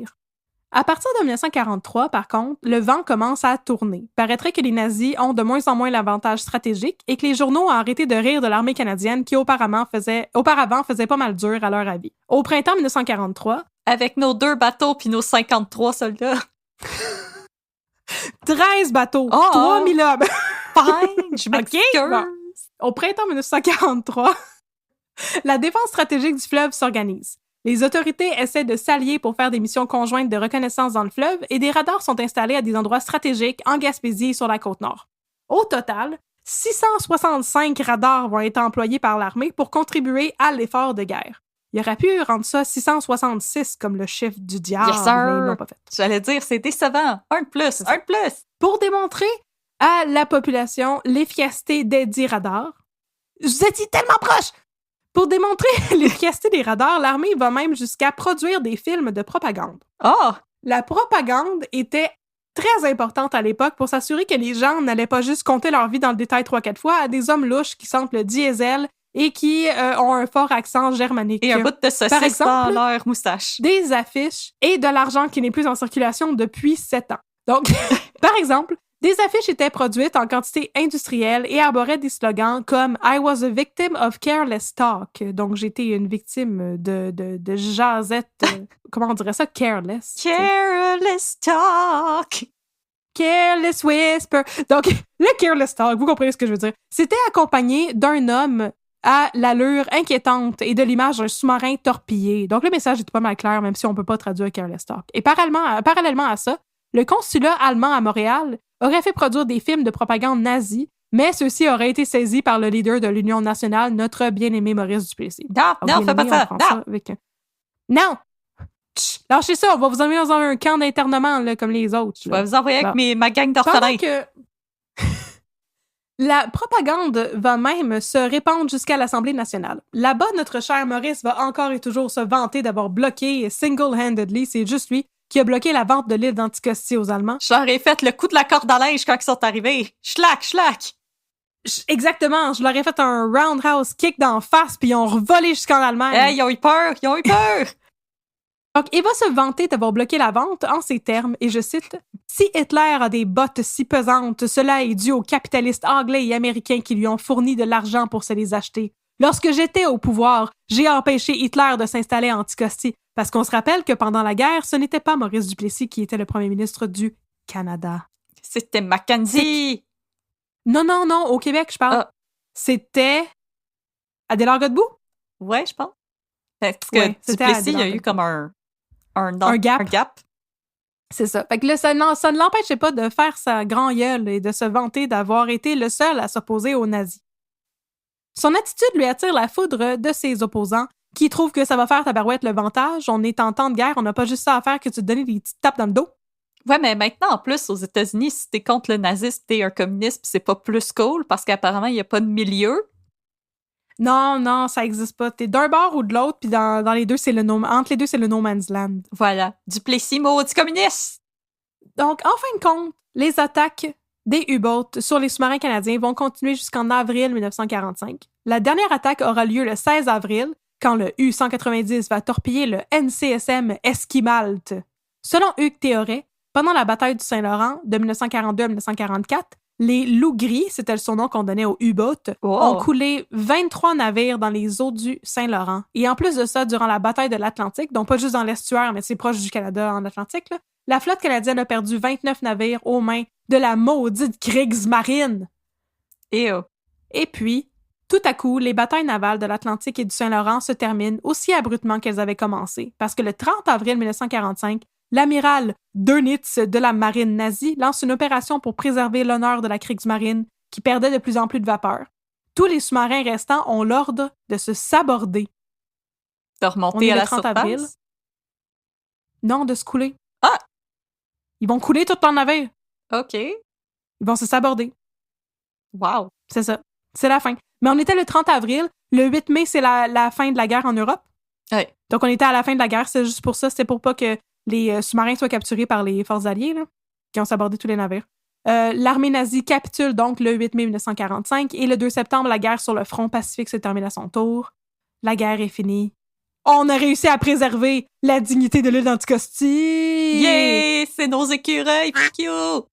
À partir de 1943, par contre, le vent commence à tourner. Paraîtrait que les nazis ont de moins en moins l'avantage stratégique et que les journaux ont arrêté de rire de l'armée canadienne qui auparavant faisait pas mal dur à leur avis. Au printemps 1943, Avec nos 2 bateaux puis nos 53 soldats. 13 bateaux, Oh! 3000 hommes. Fine, je m'excuse. Bon. Au printemps 1943, La défense stratégique du fleuve s'organise. Les autorités essaient de s'allier pour faire des missions conjointes de reconnaissance dans le fleuve et des radars sont installés à des endroits stratégiques en Gaspésie et sur la Côte-Nord. Au total, 665 radars vont être employés par l'armée pour contribuer à l'effort de guerre. Il aurait pu rendre ça 666 comme le chiffre du diable, Yes, sir. mais ils l'ont pas fait. J'allais dire, c'est décevant. Un de plus, un de plus. Pour démontrer à la population l'efficacité des 10 radars, vous étiez tellement proche! Pour démontrer l'efficacité des radars, l'armée va même jusqu'à produire des films de propagande. Oh! La propagande était très importante à l'époque pour s'assurer que les gens n'allaient pas juste compter leur vie dans le détail 3-4 fois à des hommes louches qui sentent le diesel et qui ont un fort accent germanique. Et un bout de saucisse Par exemple, dans leur moustache. Des affiches et de l'argent qui n'est plus en circulation depuis 7 ans. Donc, par exemple, des affiches étaient produites en quantité industrielle et arboraient des slogans comme « I was a victim of careless talk ». Donc, j'étais une victime de jasette. Comment on dirait ça? Careless. Careless talk. Careless whisper. Donc, le careless talk, vous comprenez ce que je veux dire. C'était accompagné d'un homme à l'allure inquiétante et de l'image d'un sous-marin torpillé. Donc, le message est pas mal clair, même si on peut pas traduire careless talk. Et parallèlement à ça, le consulat allemand à Montréal aurait fait produire des films de propagande nazie, mais ceux-ci auraient été saisis par le leader de l'Union nationale, notre bien-aimé Maurice Duplessis. Non, non, fais pas ça. Non! Non! Chut, lâchez ça, on va vous envoyer dans un camp d'internement, là, comme les autres. Je vais vous envoyer avec ma gang d'orphelins. Que la propagande va même se répandre jusqu'à l'Assemblée nationale. Là-bas, notre cher Maurice va encore et toujours se vanter d'avoir bloqué single-handedly, c'est juste lui, qui a bloqué la vente de l'île d'Anticosti aux Allemands. J'aurais fait le coup de la corde à linge quand ils sont arrivés. Schlack, schlack! Exactement, je leur ai fait un roundhouse kick d'en face, puis ils ont revolé jusqu'en Allemagne. Hey, ils ont eu peur, ils ont eu peur! Donc, il va se vanter d'avoir bloqué la vente en ces termes, et je cite, « Si Hitler a des bottes si pesantes, cela est dû aux capitalistes anglais et américains qui lui ont fourni de l'argent pour se les acheter. Lorsque j'étais au pouvoir, j'ai empêché Hitler de s'installer à Anticosti, parce qu'on se rappelle que pendant la guerre, ce n'était pas Maurice Duplessis qui était le premier ministre du Canada. C'était Mackenzie! Non, au Québec, je parle. Ah. C'était Adélard Godbout? Ouais, je pense. Parce que Ouais, c'était Duplessis, il y a Adélard eu comme un gap. Un gap. C'est ça. Fait que là, ça ne l'empêchait pas de faire sa grand gueule et de se vanter d'avoir été le seul à s'opposer aux nazis. Son attitude lui attire la foudre de ses opposants qui trouvent que ça va faire tabarouette le vantage. On est en temps de guerre, on n'a pas juste ça à faire que de te donner des petites tapes dans le dos. Ouais, mais maintenant, en plus, aux États-Unis, si t'es contre le nazisme, t'es un communiste, pis c'est pas plus cool parce qu'apparemment, il n'y a pas de milieu. Non, ça existe pas. T'es d'un bord ou de l'autre, puis dans les deux, entre les deux, c'est le no man's land. Voilà. Duplessis, maudit communiste! Donc, en fin de compte, les attaques des U-boats sur les sous-marins canadiens vont continuer jusqu'en avril 1945. La dernière attaque aura lieu le 16 avril, quand le U-190 va torpiller le NCSM Esquimalt. Selon Hugues Théoret, pendant la bataille du Saint-Laurent de 1942 à 1944, les loups gris, c'était le surnom qu'on donnait aux U-boats, ont coulé 23 navires dans les eaux du Saint-Laurent. Et en plus de ça, durant la bataille de l'Atlantique, donc pas juste dans l'estuaire, mais c'est proche du Canada en Atlantique, là, la flotte canadienne a perdu 29 navires aux mains de la maudite Kriegsmarine. Et puis, tout à coup, les batailles navales de l'Atlantique et du Saint-Laurent se terminent aussi abruptement qu'elles avaient commencé, parce que le 30 avril 1945, l'amiral Dönitz de la marine nazie lance une opération pour préserver l'honneur de la Kriegsmarine, qui perdait de plus en plus de vapeur. Tous les sous-marins restants ont l'ordre de se saborder. De remonter à la 30 surface? avril. Non, de se couler. Ah! Ils vont couler tout leur navire. OK. Ils vont se saborder. Wow. C'est ça. C'est la fin. Mais on était le 30 avril. Le 8 mai, c'est la fin de la guerre en Europe. Ouais. Donc, on était à la fin de la guerre. C'est juste pour ça. C'était pour pas que les sous-marins soient capturés par les forces alliées, là, qui ont sabordé tous les navires. L'armée nazie capitule donc le 8 mai 1945 et le 2 septembre, la guerre sur le front Pacifique se termine à son tour. La guerre est finie. On a réussi à préserver la dignité de l'île d'Anticosti! Yeah! C'est nos écureuils! Fuck you!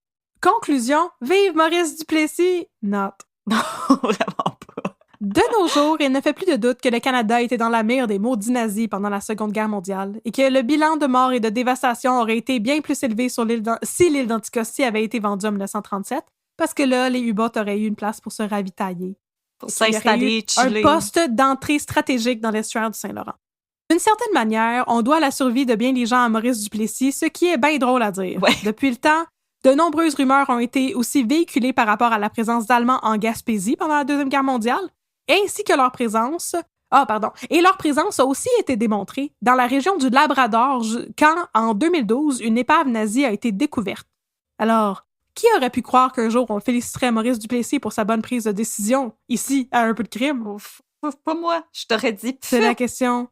Conclusion, vive Maurice Duplessis! Not. Non, vraiment pas. De nos jours, il ne fait plus de doute que le Canada était dans la mire des maudits nazis pendant la Seconde Guerre mondiale et que le bilan de morts et de dévastation aurait été bien plus élevé si l'île d'Anticosti avait été vendue en 1937, parce que là, les U-boats auraient eu une place pour se ravitailler. Pour s'installer, chiller. Un poste d'entrée stratégique dans l'estuaire du Saint-Laurent. D'une certaine manière, on doit la survie de bien des gens à Maurice Duplessis, ce qui est bien drôle à dire. Ouais. Depuis le temps, de nombreuses rumeurs ont été aussi véhiculées par rapport à la présence d'Allemands en Gaspésie pendant la Deuxième Guerre mondiale, ainsi que leur présence... Et leur présence a aussi été démontrée dans la région du Labrador quand, en 2012, une épave nazie a été découverte. Alors, qui aurait pu croire qu'un jour on féliciterait Maurice Duplessis pour sa bonne prise de décision, ici, à un peu de crime? Ouf, pas moi, je t'aurais dit. C'est la question.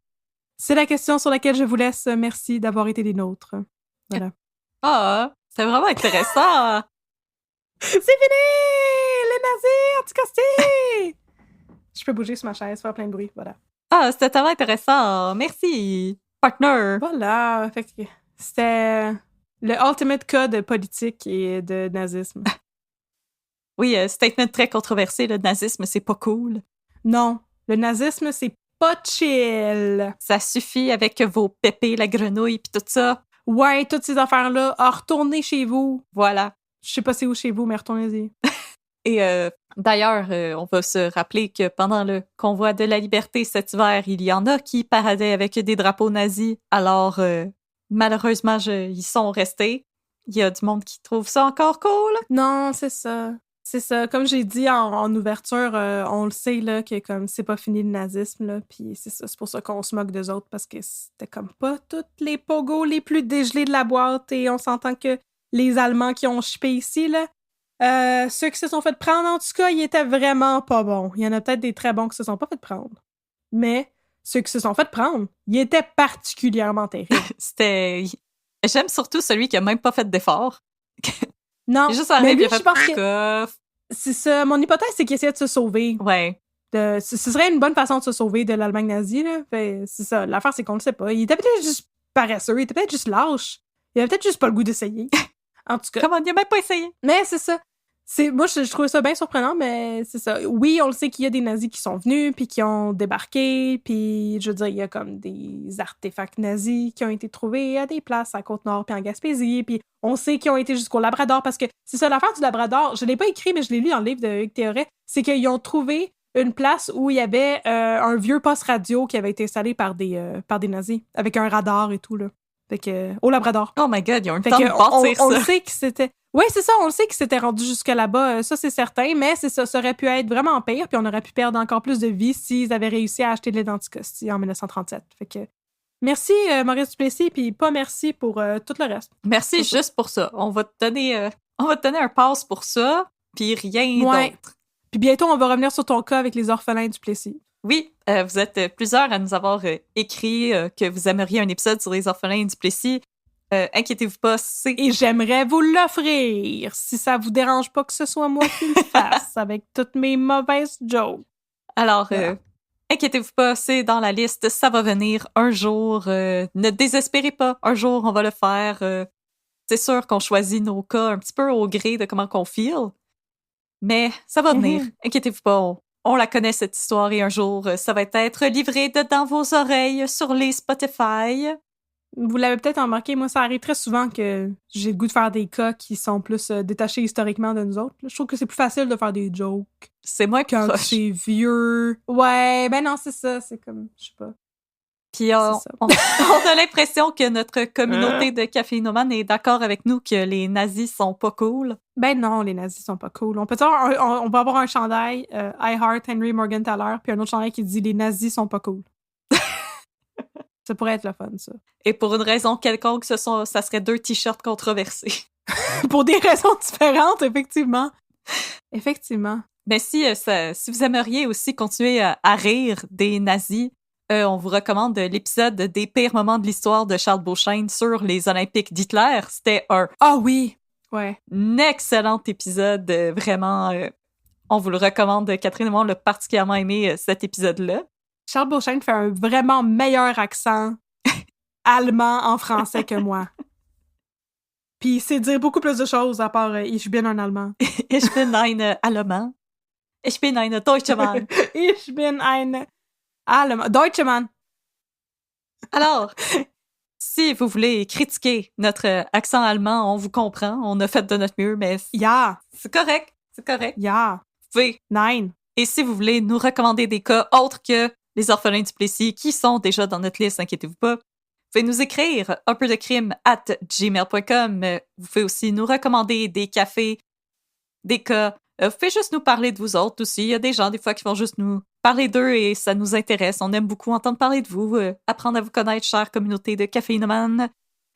C'est la question sur laquelle je vous laisse. Merci d'avoir été des nôtres. Voilà. Ah, c'est vraiment intéressant. C'est fini! Les nazis anticostés! Je peux bouger sur ma chaise, faire plein de bruit, voilà. Ah, c'était tellement intéressant. Merci, partner. Voilà, fait que c'était le ultimate cas de politique et de nazisme. Oui, statement très controversé, le nazisme, c'est pas cool. Non, le nazisme, c'est pas chill. Ça suffit avec vos pépés, la grenouille, puis tout ça. Ouais, toutes ces affaires-là, retournez chez vous. Voilà. Je sais pas c'est où chez vous, mais retournez-y. Et d'ailleurs, on va se rappeler que pendant le convoi de la liberté cet hiver, il y en a qui paradaient avec des drapeaux nazis. Alors, malheureusement, ils sont restés. Il y a du monde qui trouve ça encore cool. Non, c'est ça. C'est ça. Comme j'ai dit en ouverture, on le sait là, que comme c'est pas fini le nazisme, là, puis c'est ça. C'est pour ça qu'on se moque d'eux autres, parce que c'était comme pas toutes les pogos les plus dégelés de la boîte, et on s'entend que les Allemands qui ont chipé ici, là, ceux qui se sont fait prendre, en tout cas, ils étaient vraiment pas bons. Il y en a peut-être des très bons qui se sont pas fait prendre. Mais ceux qui se sont fait prendre, ils étaient particulièrement terribles. J'aime surtout celui qui a même pas fait d'effort. Non, juste mais lui, je pense que c'est ça. Mon hypothèse, c'est qu'il essayait de se sauver. Ouais. Ce serait une bonne façon de se sauver de l'Allemagne nazie, là. C'est ça. L'affaire, c'est qu'on le sait pas. Il était peut-être juste paresseux, il était peut-être juste lâche. Il avait peut-être juste pas le goût d'essayer. En tout cas. Comment, il a même pas essayé? Mais c'est ça. Moi, je trouvais ça bien surprenant, mais c'est ça. Oui, on le sait qu'il y a des nazis qui sont venus, puis qui ont débarqué, puis je veux dire, il y a comme des artefacts nazis qui ont été trouvés à des places à Côte-Nord, puis en Gaspésie, puis on sait qu'ils ont été jusqu'au Labrador, parce que c'est ça, l'affaire du Labrador, je l'ai pas écrit, mais je l'ai lu dans le livre de Hugues Théoret, c'est qu'ils ont trouvé une place où il y avait un vieux poste radio qui avait été installé par des nazis, avec un radar et tout, là. Fait que, au Labrador. Oh my God, ils ont eu le Fait temps de bâtir ça. On le sait que c'était... Oui, c'est ça, on le sait qu'il s'était rendu jusque là-bas, ça c'est certain, mais c'est ça aurait pu être vraiment pire, puis on aurait pu perdre encore plus de vie s'ils avaient réussi à acheter de l'Identicosti en 1937. Fait que merci Maurice Duplessis, puis pas merci pour tout le reste. Merci juste pour ça. On va te donner un pass pour ça, puis rien d'autre. Puis bientôt, on va revenir sur ton cas avec les orphelins Duplessis. Oui, vous êtes plusieurs à nous avoir écrit que vous aimeriez un épisode sur les orphelins Duplessis. Inquiétez-vous pas, Et j'aimerais vous l'offrir, si ça vous dérange pas que ce soit moi qui le fasse, avec toutes mes mauvaises jokes. Alors, inquiétez-vous pas, c'est dans la liste, ça va venir un jour. Ne désespérez pas, un jour, on va le faire. C'est sûr qu'on choisit nos cas un petit peu au gré de comment qu'on feel, mais ça va venir. Inquiétez-vous pas, on la connaît, cette histoire, et un jour, ça va être livré dans vos oreilles sur les Spotify. Vous l'avez peut-être remarqué, moi, ça arrive très souvent que j'ai le goût de faire des cas qui sont plus détachés historiquement de nous autres. Je trouve que c'est plus facile de faire des jokes. C'est moins quand proche. c'est vieux. Ouais, ben non, c'est ça. C'est comme, je sais pas. Puis on a l'impression que notre communauté de caféinomanes est d'accord avec nous que les nazis sont pas cool. Ben non, les nazis sont pas cool. On peut avoir un chandail I Heart Henry Morgenthaler, puis un autre chandail qui dit les nazis sont pas cool. Ça pourrait être le fun, ça. Et pour une raison quelconque, ça serait 2 t-shirts controversés. Pour des raisons différentes, effectivement. Effectivement. Mais si vous aimeriez aussi continuer à rire des nazis, on vous recommande l'épisode des pires moments de l'histoire de Charles Beauchesne sur les Olympiques d'Hitler. C'était un excellent épisode. Vraiment, on vous le recommande. Catherine et moi, on l'a particulièrement aimé, cet épisode-là. Charles Beauchesne fait un vraiment meilleur accent allemand en français que moi. Puis il sait dire beaucoup plus de choses à part Ich bin ein Allemand. Ich bin ein Allemand. Ich bin ein Deutschmann. Ich bin ein Allemand. Deutschmann. Alors, si vous voulez critiquer notre accent allemand, on vous comprend. On a fait de notre mieux, mais Ja. c'est correct. C'est correct. Ja. Vous pouvez. Nein. Et si vous voulez nous recommander des cas autres que les orphelins du Plessis, qui sont déjà dans notre liste, inquiétez-vous pas, vous pouvez nous écrire unpeudecrime@gmail.com. Vous pouvez aussi nous recommander des cafés, des cas. Vous pouvez juste nous parler de vous autres aussi. Il y a des gens, des fois, qui vont juste nous parler d'eux et ça nous intéresse. On aime beaucoup entendre parler de vous, apprendre à vous connaître, chère communauté de caféinomanes.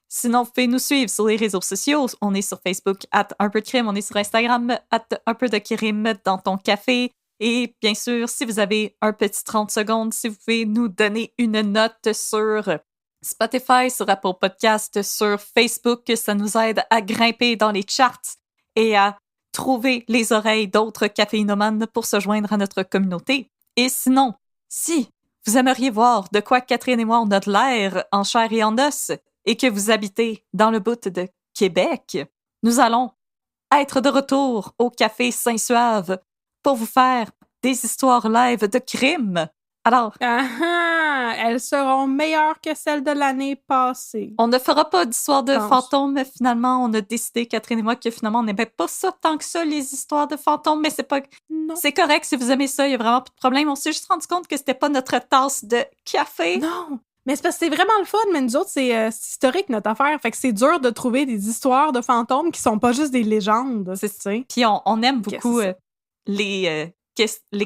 Sinon, vous pouvez nous suivre sur les réseaux sociaux. On est sur Facebook @unpeudecrime. On est sur Instagram @unpeudecrime dans ton café. Et bien sûr, si vous avez un petit 30 secondes, si vous pouvez nous donner une note sur Spotify, sur Apple Podcast, sur Facebook, ça nous aide à grimper dans les charts et à trouver les oreilles d'autres caféinomanes pour se joindre à notre communauté. Et sinon, si vous aimeriez voir de quoi Catherine et moi on a de l'air en chair et en os et que vous habitez dans le bout de Québec, nous allons être de retour au Café Saint-Suave pour vous faire des histoires live de crimes. Alors, elles seront meilleures que celles de l'année passée. on ne fera pas d'histoires de fantômes, mais finalement, on a décidé, Catherine et moi, que finalement, on n'aimait pas ça tant que ça, les histoires de fantômes, mais c'est pas... Non. C'est correct si vous aimez ça, il y a vraiment pas de problème. On s'est juste rendu compte que c'était pas notre tasse de café. Non! Mais c'est parce que c'est vraiment le fun, mais nous autres, c'est historique, notre affaire. Fait que c'est dur de trouver des histoires de fantômes qui sont pas juste des légendes. C'est ça. Puis on aime beaucoup les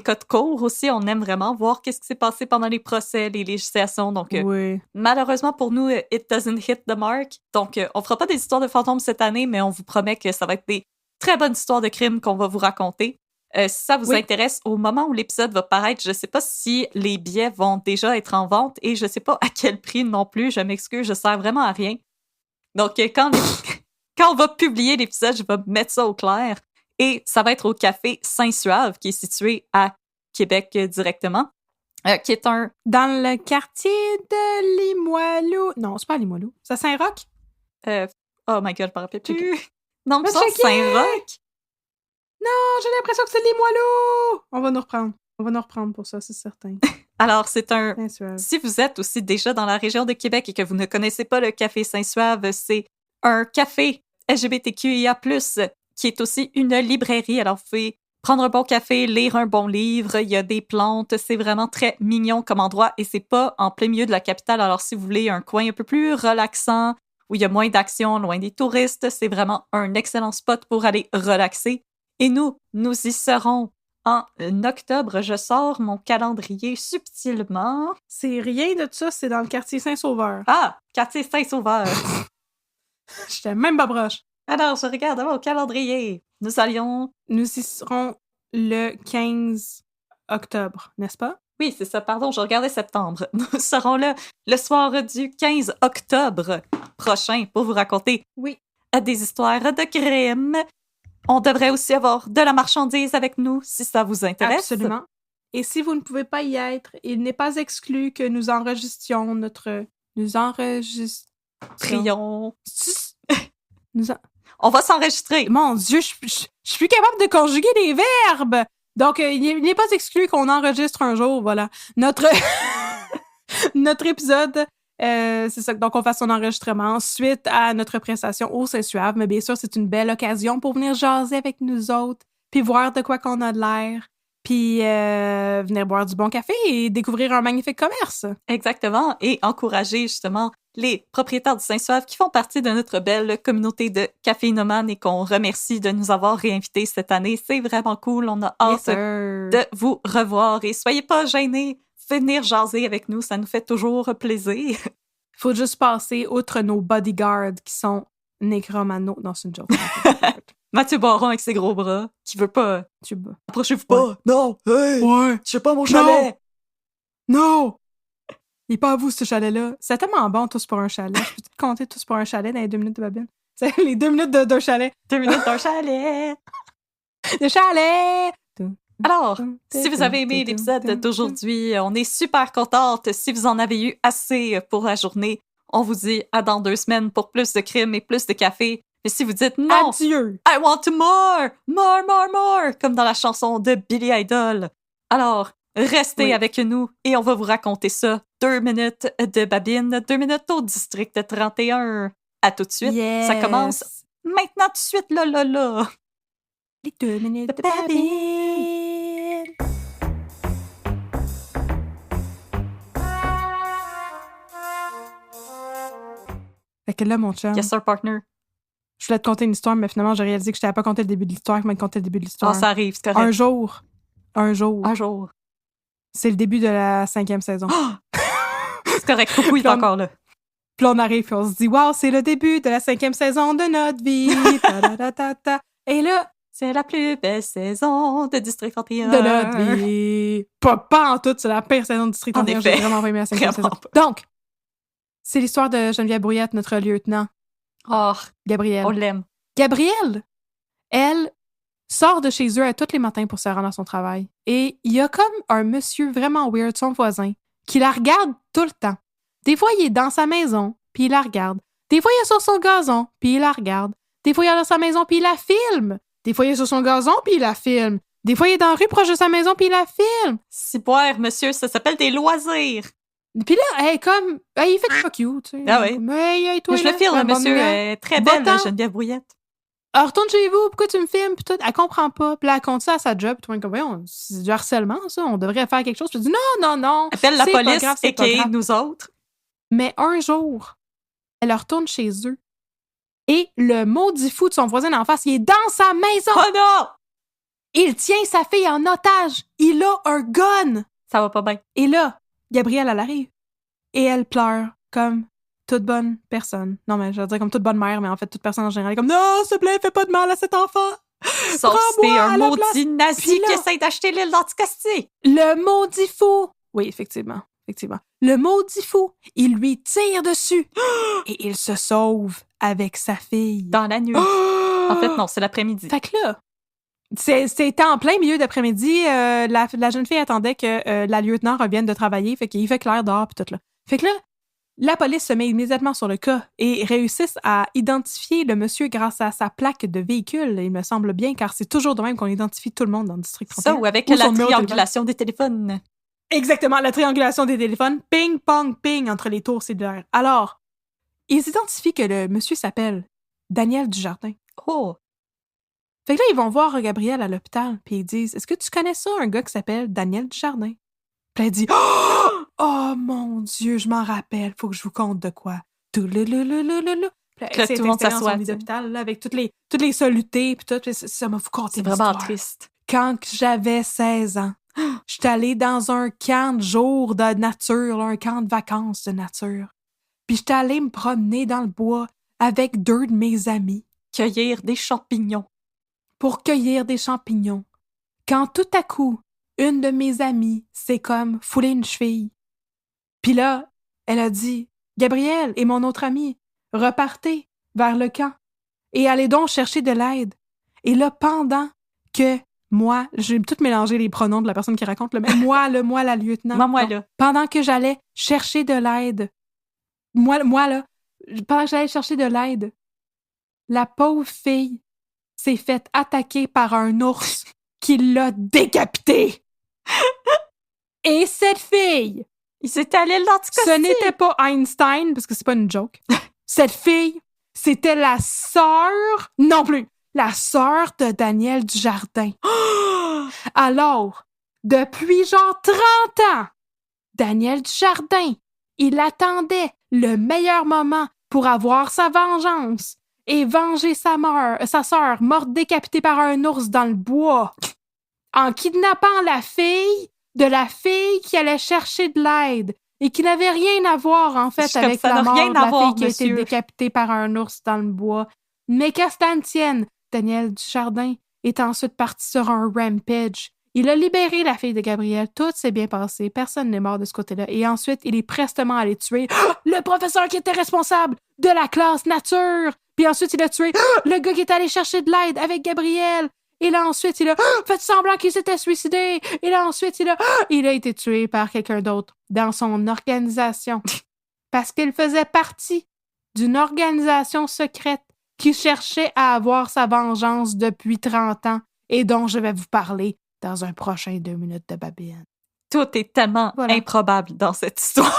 codes courts aussi. On aime vraiment voir qu'est-ce qui s'est passé pendant les procès, les législations. Donc, oui. Malheureusement pour nous, it doesn't hit the mark. Donc, on fera pas des histoires de fantômes cette année, mais on vous promet que ça va être des très bonnes histoires de crimes qu'on va vous raconter. Si ça vous intéresse, au moment où l'épisode va paraître, je sais pas si les billets vont déjà être en vente et je sais pas à quel prix non plus. Je m'excuse, je sers vraiment à rien. Donc, quand on va publier l'épisode, je vais mettre ça au clair. Et ça va être au Café Saint-Suave, qui est situé à Québec directement, qui est un... Dans le quartier de Limoilou. Non, c'est pas Limoilou. C'est Saint-Roch? Oh my God, je me rappelle plus. Non, mais c'est Saint-Roch. Non, j'ai l'impression que c'est Limoilou! On va nous reprendre pour ça, c'est certain. Alors, c'est un... Saint-Suave. Si vous êtes aussi déjà dans la région de Québec et que vous ne connaissez pas le Café Saint-Suave, c'est un café LGBTQIA+, qui est aussi une librairie. Alors, vous pouvez prendre un bon café, lire un bon livre, il y a des plantes, c'est vraiment très mignon comme endroit et c'est pas en plein milieu de la capitale. Alors, si vous voulez un coin un peu plus relaxant, où il y a moins d'action, loin des touristes, c'est vraiment un excellent spot pour aller relaxer. Et nous y serons en octobre. Je sors mon calendrier subtilement. C'est rien de ça, c'est dans le quartier Saint-Sauveur. Ah, quartier Saint-Sauveur. J'étais même pas proche. Alors, je regarde mon calendrier. Nous y serons le 15 octobre, n'est-ce pas? Oui, c'est ça, pardon, je regardais septembre. Nous serons là le soir du 15 octobre prochain pour vous raconter des histoires de crimes. On devrait aussi avoir de la marchandise avec nous, si ça vous intéresse. Absolument. Et si vous ne pouvez pas y être, il n'est pas exclu que nous enregistrions On va s'enregistrer. Mon Dieu, je suis plus capable de conjuguer des verbes! Donc, il n'est pas exclu qu'on enregistre un jour, voilà. Notre épisode... c'est ça, donc on fasse son enregistrement suite à notre prestation au Saint-Suave, mais bien sûr, c'est une belle occasion pour venir jaser avec nous autres, puis voir de quoi qu'on a de l'air, puis venir boire du bon café et découvrir un magnifique commerce. Exactement, et encourager justement les propriétaires du Saint-Suave qui font partie de notre belle communauté de caféinomanes et qu'on remercie de nous avoir réinvités cette année. C'est vraiment cool, on a hâte de vous revoir et soyez pas gênés. Venir jaser avec nous, ça nous fait toujours plaisir. Faut juste passer outre nos bodyguards qui sont nécromano. Non, c'est une joke. Mathieu Baron avec ses gros bras, qui veut pas. Approchez-vous pas. Ouais. Non, hey! Ouais! Je sais pas mon chalet! Non! Il est pas à vous, ce chalet-là. C'est tellement bon, tous pour un chalet. Je peux te compter tous pour un chalet dans les 2 minutes de babine? C'est les 2 minutes d'un chalet. 2 minutes d'un chalet! Le chalet! Alors, si vous avez aimé l'épisode d'aujourd'hui, on est super contente. Si vous en avez eu assez pour la journée, on vous dit à dans 2 semaines pour plus de crimes et plus de café. Mais si vous dites non, adieu! I want more! More, more, more! Comme dans la chanson de Billy Idol. Alors, restez avec nous et on va vous raconter ça. 2 minutes de babine, 2 minutes au district 31. À tout de suite. Yes. Ça commence maintenant tout de suite, là. Les 2 minutes de babine. Fait que là, mon chum, Yes, sir, partner. je voulais te conter une histoire, mais finalement, j'ai réalisé que je t'avais pas conté le début de l'histoire, que m'a conté le début de l'histoire. Ah, ça arrive, c'est correct. Un jour, Un jour. c'est le début de la 5e saison. C'est correct, Coucou, il est encore là. Puis là, on arrive et on se dit, wow, c'est le début de la 5e saison de notre vie. Ta-da-da-da-da. Et là, C'est la plus belle saison de District 31. de notre vie. Pas en tout, c'est la pire saison de District En 31. effet. J'ai vraiment pas aimé la 5e Vraiment saison. pas. Donc, c'est l'histoire de Geneviève Brouillette, notre lieutenant, Oh, Gabrielle. on l'aime. Gabrielle, elle sort de chez eux tous les matins pour se rendre à son travail. Et il y a comme un monsieur vraiment weird, son voisin, qui la regarde tout le temps. Des fois, il est dans sa maison, puis il la regarde. Des fois, il est sur son gazon, puis il la regarde. Des fois, il est dans sa maison, puis il la filme. Des fois, il est sur son gazon, puis il la filme. Des fois, il est dans la rue proche de sa maison, puis il la filme. Si boire, monsieur, ça s'appelle des loisirs. Puis là, elle, comme, il fait fuck you, tu sais. Ah oui. Comme, hey, toi, Je là, le filme, un bon monsieur. gars. Elle est très belle, Va-t'en. Geneviève Brouillette. Alors, retourne chez vous, pourquoi tu me filmes? Puis tout, elle comprend pas. Puis là, elle compte ça à sa job. Puis tout le monde est comme, voyons, c'est du harcèlement, ça. On devrait faire quelque chose. Puis elle dit, non. Appelle la c'est pas police, grave, c'est pas et grave. nous autres. Mais un jour, elle retourne chez eux. Et le maudit fou de son voisin d'en face, il est dans sa maison. Oh non! Il tient sa fille en otage. Il a un gun. Ça va pas bien. Et là, Gabrielle, elle arrive. Et elle pleure comme toute bonne personne. Non, mais je veux dire comme toute bonne mère, mais en fait, toute personne en général est comme, non, s'il te plaît, fais pas de mal à cet enfant. Sauf si t'es Prends-moi à un la maudit place. nazi Puis là- qui essaie d'acheter l'île d'Anticosti. Le maudit fou! Oui, effectivement. Le maudit fou, il lui tire dessus et il se sauve avec sa fille. Dans la nuit. En fait, non, c'est l'après-midi. Fait que là, c'était en plein milieu d'après-midi. La jeune fille attendait que la lieutenant revienne de travailler. Fait qu'il fait clair dehors pis tout là. Fait que là, la police se met immédiatement sur le cas et réussissent à identifier le monsieur grâce à sa plaque de véhicule, il me semble bien, car c'est toujours de même qu'on identifie tout le monde dans le district 31. Ça, ou avec Ou la son numéro de téléphone. triangulation des téléphones. Exactement, la triangulation des téléphones, ping, pong, ping, entre les tours cellulaires. Alors, ils identifient que le monsieur s'appelle Daniel Dujardin. Oh! Fait que là, ils vont voir Gabrielle à l'hôpital, puis ils disent, est-ce que tu connais ça, un gars qui s'appelle Daniel Dujardin? Puis elle dit, oh mon Dieu, je m'en rappelle, faut que je vous conte de quoi. Tout le. Puis Là, elle tout le monde s'est installée dans s'assoit, son lit tu sais. d'hôpital, là, avec toutes les solutés, puis tout, puis ça m'a vous conter C'est une vraiment histoire. triste. Quand j'avais 16 ans, j'étais allée dans un camp de jour de nature, là, un camp de vacances de nature. Puis j'étais allée me promener dans le bois avec 2 de mes amis Cueillir des champignons. pour cueillir des champignons. Quand tout à coup, une de mes amies s'est comme foulée une cheville. Puis là, elle a dit, Gabrielle et mon autre ami, repartez vers le camp et allez donc chercher de l'aide. Et là, pendant que moi, j'ai tout mélangé les pronoms de la personne qui raconte, mais moi, la lieutenant. Moi, Non. là. Pendant que j'allais chercher de l'aide, pendant que j'allais chercher de l'aide, la pauvre fille s'est faite attaquer par un ours qui l'a décapitée. Et cette fille, Il s'est allé l'Anticosti. ce n'était pas Einstein, parce que c'est pas une joke. Cette fille, c'était la sœur, non plus, la sœur de Daniel Dujardin. Alors, depuis genre 30 ans, Daniel Dujardin, il attendait le meilleur moment pour avoir sa vengeance et venger sa sœur morte décapitée par un ours dans le bois en kidnappant la fille de la fille qui allait chercher de l'aide et qui n'avait rien à voir, en fait, Je suis comme, avec ça la n'a mort rien de la à voir, fille qui a été monsieur. décapitée par un ours dans le bois. Mais qu'à cela ne tienne, Daniel Dujardin est ensuite parti sur un rampage. Il a libéré la fille de Gabrielle. Tout s'est bien passé. Personne n'est mort de ce côté-là. Et ensuite, il est prestement allé tuer le professeur qui était responsable de la classe nature. Puis ensuite, il a tué le gars qui est allé chercher de l'aide avec Gabrielle. Et là, ensuite, il a fait semblant qu'il s'était suicidé. Et là, ensuite, il a été tué par quelqu'un d'autre dans son organisation. Parce qu'il faisait partie d'une organisation secrète qui cherchait à avoir sa vengeance depuis 30 ans et dont je vais vous parler dans un prochain 2 minutes de Babylone. Tout est tellement Voilà. improbable dans cette histoire.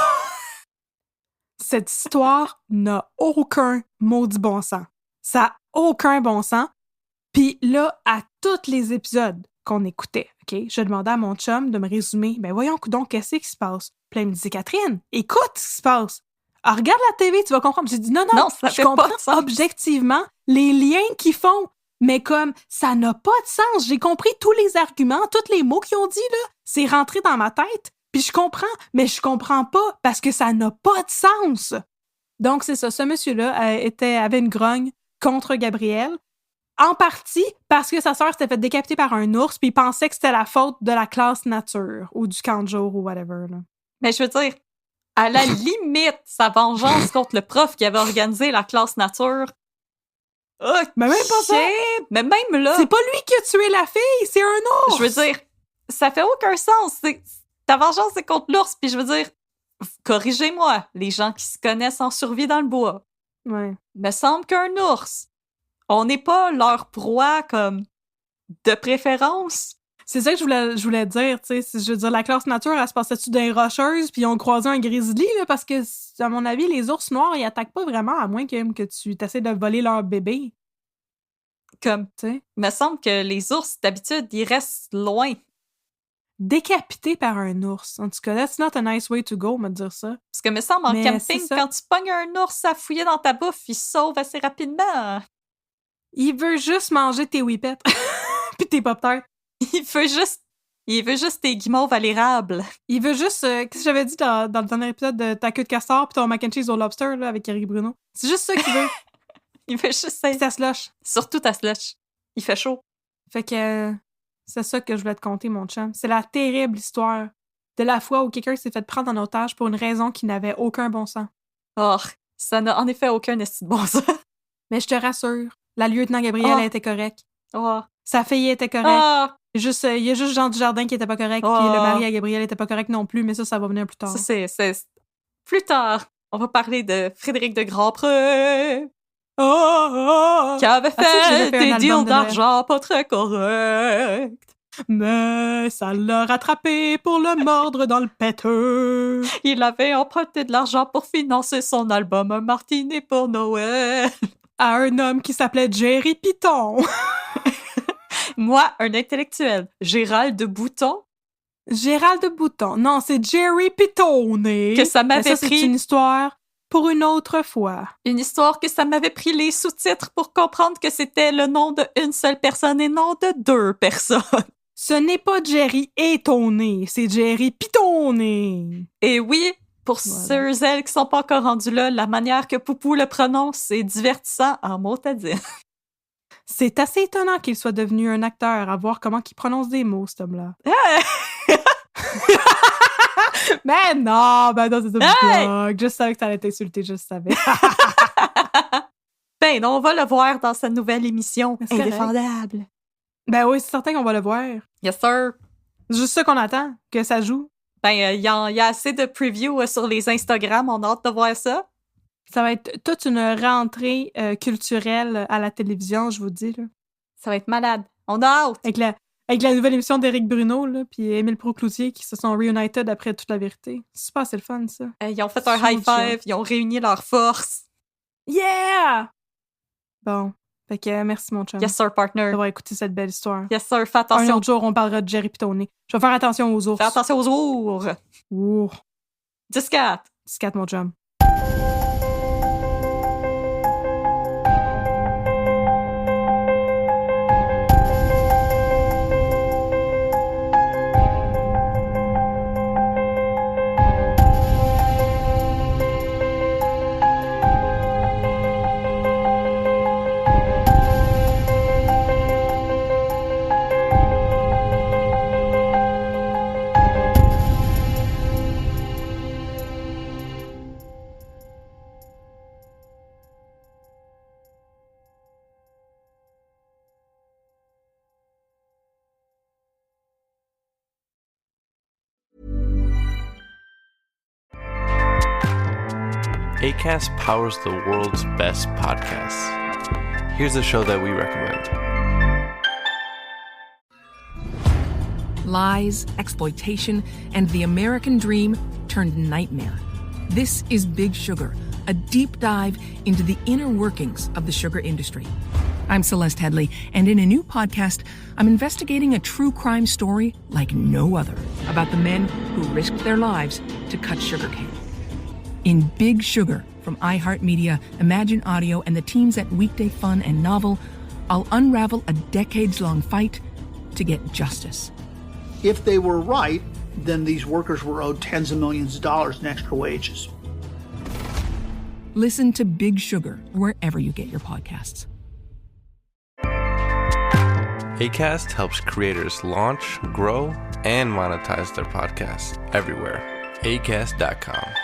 Cette histoire n'a aucun maudit bon sens. Ça n'a aucun bon sens. Puis là, à tous les épisodes qu'on écoutait, OK, je demandais à mon chum de me résumer, ben voyons donc, qu'est-ce qui se passe? Puis là, il me disait, Catherine, écoute ce qui se passe. Ah, regarde la TV, tu vas comprendre. J'ai dit non, ça je fait comprends pas de sens. objectivement les liens qu'ils font. Mais comme, ça n'a pas de sens. J'ai compris tous les arguments, tous les mots qu'ils ont dit, là. C'est rentré dans ma tête. Puis je comprends, mais je comprends pas parce que ça n'a pas de sens. Donc, c'est ça. Ce monsieur-là avait une grogne contre Gabriel. En partie parce que sa sœur s'était fait décapiter par un ours, puis il pensait que c'était la faute de la classe nature ou du camp de jour ou whatever. Là. Mais je veux dire, à la limite, sa vengeance contre le prof qui avait organisé la classe nature. OK, Mais même pas ça. mais même là, C'est pas lui qui a tué la fille, c'est un ours. je veux dire, ça fait aucun sens. Ta vengeance, c'est contre l'ours, puis je veux dire, corrigez-moi, les gens qui se connaissent en survie dans le bois. Ouais. Me semble qu'un ours, on n'est pas leur proie comme de préférence. C'est ça que je voulais dire, tu sais. Je veux dire, la classe nature, elle se passait-tu dans les rocheuses, puis ils ont croisé un grizzly, là, parce que, à mon avis, les ours noirs, ils attaquent pas vraiment, à moins que tu essaies de voler leur bébé. Comme, Tu sais. me semble que les ours, d'habitude, ils restent loin. Décapité par un ours. En tout cas, that's not a nice way to go, on va te dire ça. Parce que me semble, en Mais camping, c'est ça. quand tu pognes un ours à fouiller dans ta bouffe, il sauve assez rapidement. Il veut juste manger tes whippets. Puis tes pop-tarts. Il veut juste tes guimauves à l'érable. Il veut juste... Qu'est-ce que j'avais dit dans le dernier épisode de ta queue de castor puis ton mac and cheese au lobster, là, avec Eric Bruno? C'est juste ça qu'il veut. Il veut juste Puis ça slush. Surtout ta slush. Il fait chaud. Fait que c'est ça que je voulais te conter, mon chum. C'est la terrible histoire de la fois où quelqu'un s'est fait prendre en otage pour une raison qui n'avait aucun bon sens. Oh, ça n'a en effet aucun esti de bon sens. Mais je te rassure, la lieutenant Gabrielle Oh. était correcte. Oh. Sa fille était correcte. Oh. Il y a juste Jean Dujardin qui était pas correct, Oh. puis le mari à Gabrielle était pas correct non plus, mais ça va venir plus tard. Ça, c'est... Plus tard, on va parler de Frédéric de Grandpré, qui avait Ah, tu sais que j'avais fait fait un des album deals de Noël. d'argent pas très corrects. Mais ça l'a rattrapé pour le mordre dans le péteux. Il avait emprunté de l'argent pour financer son album Un Martini pour Noël. À un homme qui s'appelait Jerry Piton. Moi, un intellectuel, Gérald de Bouton, Gérald de Bouton. Non, c'est Jerry Pitone. Que ça m'avait Mais ça, pris- c'est une histoire pour une autre fois. une histoire que ça m'avait pris les sous-titres pour comprendre que c'était le nom d'une seule personne et non de deux personnes. Ce n'est pas Jerry Étonné, c'est Jerry Pitone. Et oui, pour Voilà. ceux et elles qui sont pas encore rendus là, la manière que Poupou le prononce, c'est divertissant en mot à dire. C'est assez étonnant qu'il soit devenu un acteur, à voir comment il prononce des mots, cet homme-là. Mais non, c'est un Hey! blog. Je savais que ça allait t'insulter, je savais. Ben, on va le voir dans sa nouvelle émission C'est correct. Indéfendable. Ben oui, c'est certain qu'on va le voir. Yes, sir. C'est juste ça qu'on attend, que ça joue. Ben, il y a assez de previews sur les Instagram, on a hâte de voir ça. Ça va être toute une rentrée culturelle à la télévision, je vous dis, là. Ça va être malade. On a hâte. Avec la nouvelle émission d'Éric Bruno, là, puis Émile Procloutier qui se sont reunited après toute la vérité. C'est super, c'est le fun, ça. Ils ont fait un Super high five, ils ont réuni leurs forces. Yeah! Bon. Fait que merci, mon chum, Yes, sir, partner. d'avoir écouté cette belle histoire. Yes, sir, fais Un attention. autre jour, on parlera de Jerry Pitone. Je vais faire attention aux ours. Fais attention aux ours. Ouh. 10-4. 10-4, mon chum. ACAST powers the world's best podcasts. Here's a show that we recommend. Lies, exploitation, and the American dream turned nightmare. This is Big Sugar, a deep dive into the inner workings of the sugar industry. I'm Celeste Headley, and in a new podcast, I'm investigating a true crime story like no other about the men who risked their lives to cut sugarcane. In Big Sugar from iHeartMedia, Imagine Audio, and the teams at Weekday Fun and Novel, I'll unravel a decades-long fight to get justice. If they were right, then these workers were owed tens of millions of dollars in extra wages. Listen to Big Sugar wherever you get your podcasts. Acast helps creators launch, grow, and monetize their podcasts everywhere. Acast.com.